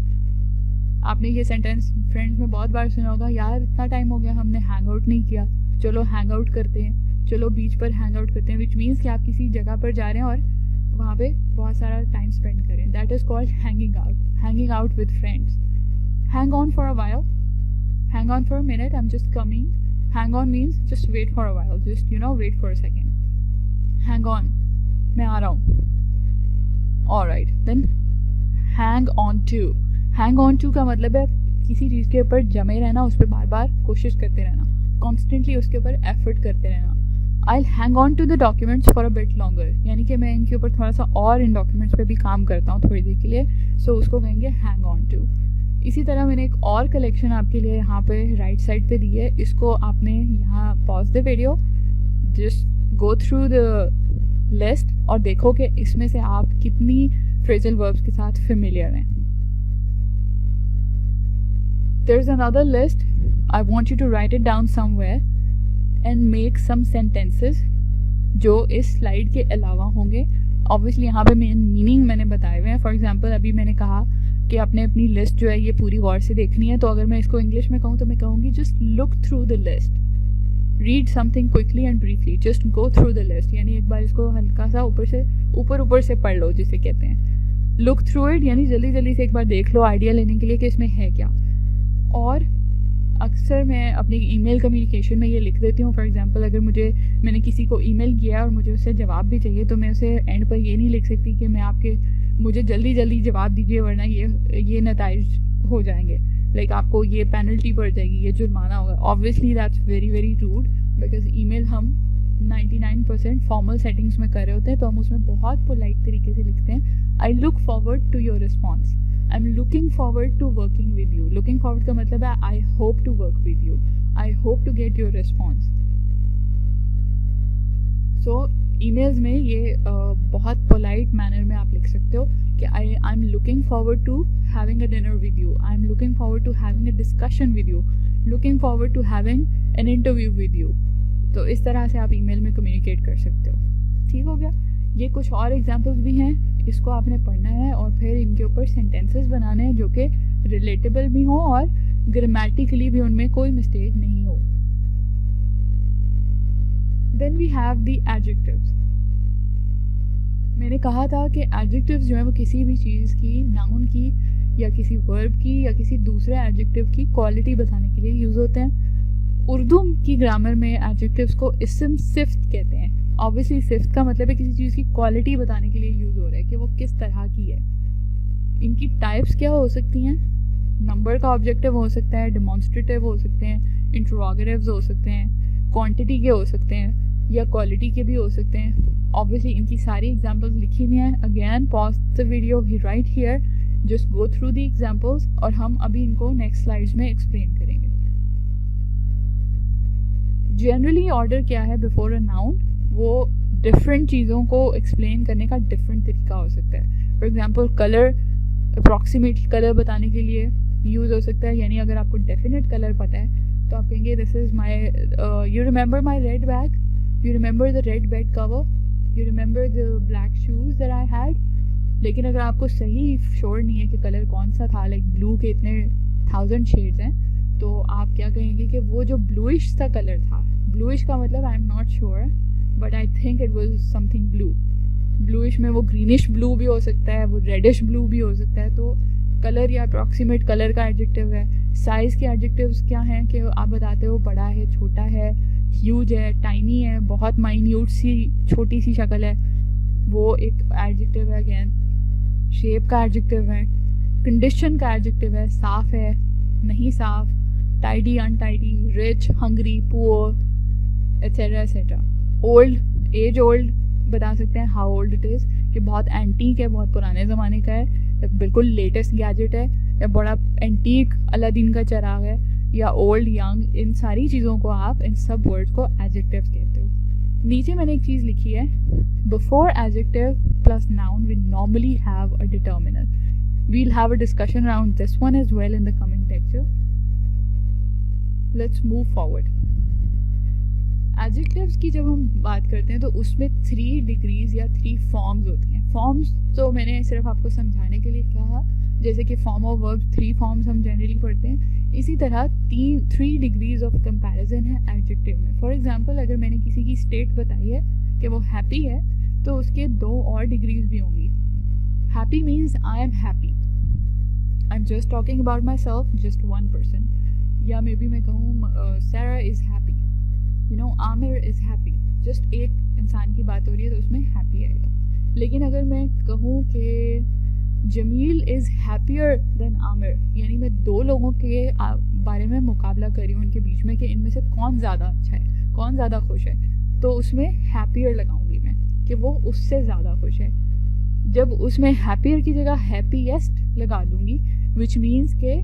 आपने ये सेंटेंस फ्रेंड्स में बहुत बार सुना होगा, यार इतना टाइम हो गया हमने हैंग आउट नहीं किया, चलो हैंग आउट करते हैं, चलो बीच पर हैंग आउट करते हैं. विच मीन्स कि आप किसी जगह पर जा रहे हैं और वहाँ पे बहुत सारा टाइम स्पेंड करें. That is called hanging out. Hanging out with friends. Hang on for a while. Hang on for a minute, I'm just coming. Hang on means just wait for a while. Just, you know, wait for a second. Hang on. मैं आ रहा हूँ. Alright. Then hang on to. Hang on to का मतलब है किसी चीज़ के ऊपर जमे रहना, उस पर बार बार कोशिश करते रहना. Constantly उसके ऊपर effort करते रहना. I'll hang on to the documents for a bit longer. यानी कि मैं इनके ऊपर थोड़ा सा और इन डॉक्यूमेंट्स पे भी काम करता हूँ थोड़ी देर के लिए. So उसको कहेंगे hang on to. इसी तरह मैंने एक और कलेक्शन आपके लिए यहाँ पे राइट साइड पे दी है. इसको आपने यहाँ pause the video, just go through the list और देखो कि इसमें से आप कितनी फ्रेजल वर्ब्स के साथ फेमिलियर हैं. There is another list. I want you to write it down somewhere and make some sentences जो इस स्लाइड के अलावा होंगे. ऑब्वियसली यहाँ पे मीनिंग मैंने बताए हुए हैं. फॉर एग्जाम्पल, अभी मैंने कहा कि आपने अपनी लिस्ट जो है ये पूरी गौर से देखनी है. तो अगर मैं इसको इंग्लिश में कहूँ तो मैं कहूँगी just look through the list, read something quickly and briefly, just go through the list. यानी एक बार इसको हल्का सा ऊपर से पढ़ लो, जिसे कहते हैं लुक थ्रू इट. यानी जल्दी जल्दी से एक बार देख लो आइडिया लेने के लिए कि इसमें है क्या. और अक्सर मैं अपनी ईमेल कम्युनिकेशन में ये लिख देती हूँ. फॉर एग्जांपल, अगर मैंने किसी को ईमेल किया और मुझे उससे जवाब भी चाहिए, तो मैं उसे एंड पर ये नहीं लिख सकती कि मुझे जल्दी जल्दी जवाब दीजिए वरना ये नताइज हो जाएंगे. लाइक आपको ये पेनल्टी पड़ जाएगी, ये जुर्माना होगा. Obviously that's very very rude, because email हम 99% फॉर्मल सेटिंग्स में कर रहे होते हैं, तो हम उसमें बहुत पोलाइट तरीके से लिखते हैं. I look forward to your response. I am looking forward to working with you. Looking forward का मतलब है I hope to work with you, I hope to get your response. So emails में ये बहुत पोलाइट मैनर में आप लिख सकते हो कि I am looking forward to having a dinner with you, I am looking forward to having a discussion with you, looking forward to having an interview with you. तो इस तरह से आप ईमेल में कम्युनिकेट कर सकते हो. ठीक हो गया. ये कुछ और एग्जांपल्स भी हैं, इसको आपने पढ़ना है और फिर इनके ऊपर सेंटेंसेस बनाने हैं जो कि रिलेटेबल भी हो और ग्रामेटिकली भी उनमें कोई मिस्टेक नहीं हो. Then we have the adjectives. मैंने कहा था कि adjectives जो है वो किसी भी चीज़ की, नाउन की या किसी वर्ब की या किसी दूसरे adjective की क्वालिटी बताने के लिए यूज़ होते हैं. उर्दू की ग्रामर में adjectives को इसम सिफ्त कहते हैं. ऑब्वियसली सिफ्त का मतलब है किसी चीज़ की क्वालिटी बताने के लिए यूज़ हो रहा है कि वो किस तरह की है. इनकी टाइप्स क्या हो सकती हैं? नंबर का ऑब्जेक्टिव हो सकता है, डेमोन्स्ट्रेटिव हो सकते हैं, इंट्रोगेटिव्स हो सकते हैं, क्वांटिटी के हो सकते हैं या क्वालिटी के भी हो सकते हैं. ऑब्वियसली इनकी सारी एग्जांपल्स लिखी हुई हैं. Again pause the video right here, just go through the examples और हम अभी इनको नेक्स्ट स्लाइड्स में एक्सप्लेन करेंगे. जनरली ऑर्डर क्या है बिफोर अ नाउन? वो डिफरेंट चीज़ों को एक्सप्लेन करने का डिफरेंट तरीका हो सकता है. For example, colour, approximate colour बताने के लिए यूज़ हो सकता है. यानी अगर आपको डेफिनेट कलर पता है तो आप कहेंगे this is my, you remember my red bag, you remember the red bed cover. You remember the black shoes that I had. लेकिन अगर आपको सही श्योर नहीं है कि कलर कौन सा था, लाइक ब्लू के इतने 1000 शेड्स हैं, तो आप क्या कहेंगे कि वो जो ब्लूइश सा कलर था, ब्लूइश का मतलब I am not sure but I think it was something blue. Bluish में वो ग्रीनिश ब्लू भी हो सकता है, वो रेडिश ब्लू भी हो सकता है. तो कलर या अप्रॉक्सीमेट कलर का एडजेक्टिव है. साइज़ के एडजेक्टिव्स क्या हैं कि आप बताते हो बड़ा है, छोटा है, ह्यूज है, टाइनी है, बहुत माइन्यूट सी छोटी सी शक्ल है, वो एक एडजेक्टिव है. अगेन शेप का एडजेक्टिव है. कंडीशन का एडजेक्टिव है. साफ़ है, नहीं साफ, tidy, untidy, rich, hungry, poor, etcetera etcetera. Old, age old बता सकते हैं, हाउ ओल्ड इट इज़, कि बहुत एंटीक है, बहुत पुराने ज़माने का है, या बिल्कुल लेटेस्ट गैजेट है, या बड़ा एंटीक अलादीन का चिराग है, या ओल्ड, यंग. इन सारी चीज़ों को आप, इन सब वर्ड्स को एडजेक्टिव्स कहते हो. नीचे मैंने एक चीज़ लिखी है, before adjective plus noun we normally have a determiner. We'll have a discussion around this one as well in the coming lecture. Let's move forward. Adjectives की जब हम बात करते हैं तो उसमें 3 डिग्रीज या 3 फॉर्म्स होती हैं. फॉर्म्स तो मैंने सिर्फ आपको समझाने के लिए कहा, जैसे कि फॉर्म ऑफ वर्ब 3 फॉर्म्स हम जनरली पढ़ते हैं, इसी तरह 3 डिग्रीज ऑफ कंपैरिजन है एडजेक्टिव में. फॉर एग्जांपल अगर मैंने किसी की स्टेट बताई है कि वो हैप्पी है, तो उसके 2 और डिग्रीज भी होंगी. Happy means I am happy. I'm just talking about myself, just one person. या मे बी मैं कहूँ Sarah is happy. You know, Amir is happy. Just एक इंसान की बात हो रही है तो उसमें happy आएगा. लेकिन अगर मैं कहूँ कि Jameel is happier than Amir, यानी मैं 2 लोगों के बारे में मुकाबला कर रही हूँ उनके बीच में कि इनमें से कौन ज़्यादा अच्छा है, कौन ज़्यादा खुश है, तो उसमें happier लगाऊंगी मैं कि वो उससे ज़्यादा खुश है. जब उसमें हैप्पियर की जगह हैप्पीएस्ट लगा दूंगी, विच मीन्स के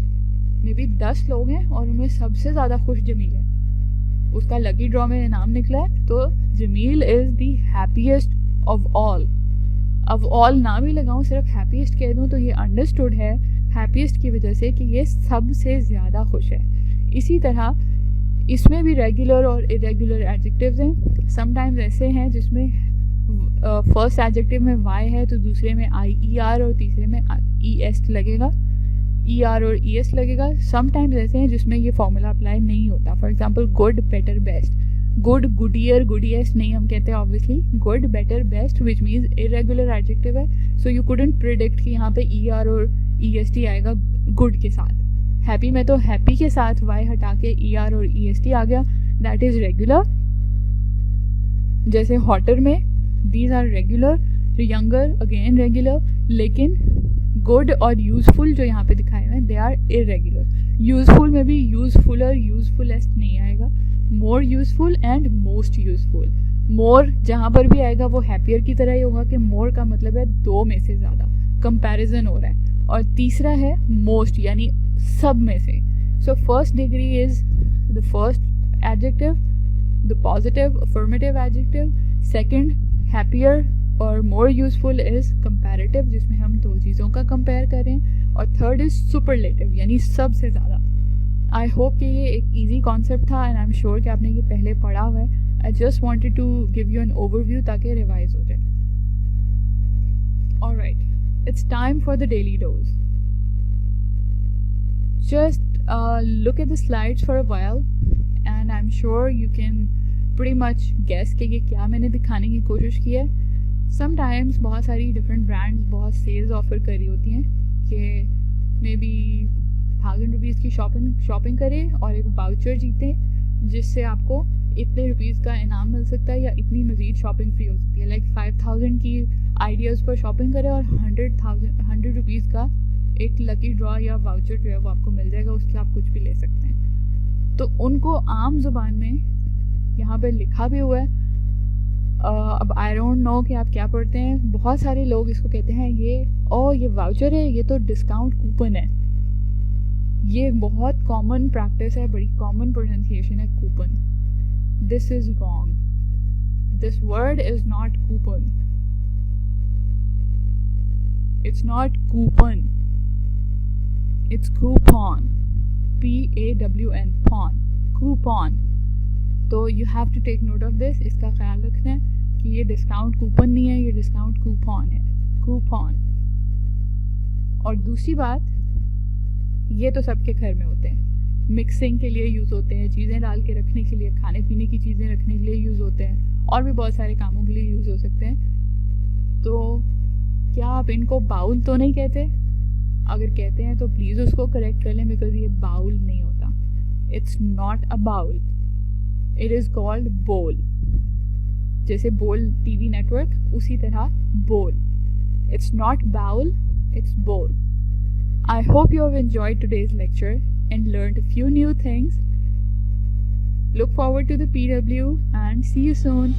मे बी 10 लोग हैं और उनमें सबसे ज़्यादा खुश जमील है. उसका लकी ड्रॉ में नाम निकला है, तो Jamil is the happiest of all. अब ऑल ना भी लगाऊं, सिर्फ हैप्पीएस्ट कह दूं, तो ये अंडरस्टूड है हैप्पीएस्ट की वजह से कि ये सबसे ज़्यादा खुश है. इसी तरह इसमें भी रेगुलर और इरेगुलर एडजेक्टिव्स हैं. समटाइम्स ऐसे हैं जिसमें फर्स्ट एडजेक्टिव में वाई है तो दूसरे में IER और तीसरे में ES लगेगा, ER और ES लगेगा. समटाइम्स ऐसे हैं जिसमें ये फॉर्मूला अप्लाई नहीं होता. For example good, better, best. Good, goodier, goodiest नहीं हम कहते obviously. Good, better, best which means irregular adjective है, सो यू कुडंट प्रिडिक्ट कि यहाँ पे ER और EST आएगा गुड के साथ. हैप्पी में तो हैप्पी के साथ वाई हटा के ER और EST आ गया, दैट इज़ रेगुलर. जैसे हॉटर में these are regular, younger again regular, लेकिन good और useful जो यहाँ पे दिखाए हुए हैं they are irregular. useful में भी useful, usefulest नहीं आएगा, more useful and most useful. more जहाँ पर भी आएगा वो happier की तरह ही होगा कि more का मतलब है 2 में से ज़्यादा, comparison हो रहा है. और तीसरा है most यानी सब में से. so first degree is the first adjective, the positive affirmative adjective. second happier और more useful is comparative, जिसमें हम 2 चीज़ों का कंपेयर करें. और थर्ड इज़ superlative यानी सबसे ज़्यादा. आई होप कि ये एक ईजी कॉन्सेप्ट था एंड आई एम श्योर कि आपने ये पहले पढ़ा हुआ है. I just wanted to give you an overview ताकि रिवाइज हो जाए. Alright, it's time for the daily dose. Just look at the slides for a while and I'm sure you can pretty much guess कि ये क्या मैंने दिखाने की कोशिश की है. Sometimes बहुत सारी different brands बहुत सेल्स ऑफर कर रही होती हैं कि मे बी 1000 रुपीज़ की शॉपिंग करें और एक वाउचर जीतें जिससे आपको इतने रुपीज़ का इनाम मिल सकता है या इतनी मज़ीद शॉपिंग फ्री हो सकती है. लाइक 5000 की आइडियाज़ पर शॉपिंग करें और 100 रुपीज़ का एक लकी ड्रॉ या वाउचर जो है वो आपको मिल जाएगा, उससे आप कुछ भी ले सकते हैं. तो उनको आम ज़ुबान में यहाँ पे लिखा भी हुआ है. अब आई डोंट नो कि आप क्या पढ़ते हैं. बहुत सारे लोग इसको कहते हैं ये वाउचर है, ये तो डिस्काउंट कूपन है. ये बहुत कॉमन प्रैक्टिस है, बड़ी कॉमन प्रोनाउंसिएशन है coupon. This is wrong. This word is not coupon. It's not coupon, it's coupon. PAWN, pawn, coupon. So you have to take note of this. इसका ख्याल रखना है कि ये डिस्काउंट कूपन नहीं है, ये डिस्काउंट कूपन है, कूपन। और दूसरी बात, ये तो सबके घर में होते हैं, मिक्सिंग के लिए यूज़ होते हैं, चीज़ें डाल के रखने के लिए, खाने पीने की चीज़ें रखने के लिए यूज़ होते हैं, और भी बहुत सारे कामों के लिए यूज़ हो सकते हैं। तो क्या आप इनको बाउल तो नहीं कहते? अगर कहते हैं तो प्लीज़ उसको करेक्ट कर लें, बिकॉज ये बाउल नहीं होता। It's not a bowl, it is called bowl. जैसे बोल टीवी नेटवर्क, उसी तरह bowl. It's not bowl, it's bowl. I hope you have enjoyed today's lecture and learned a few new things. Look forward to the PW and see you soon.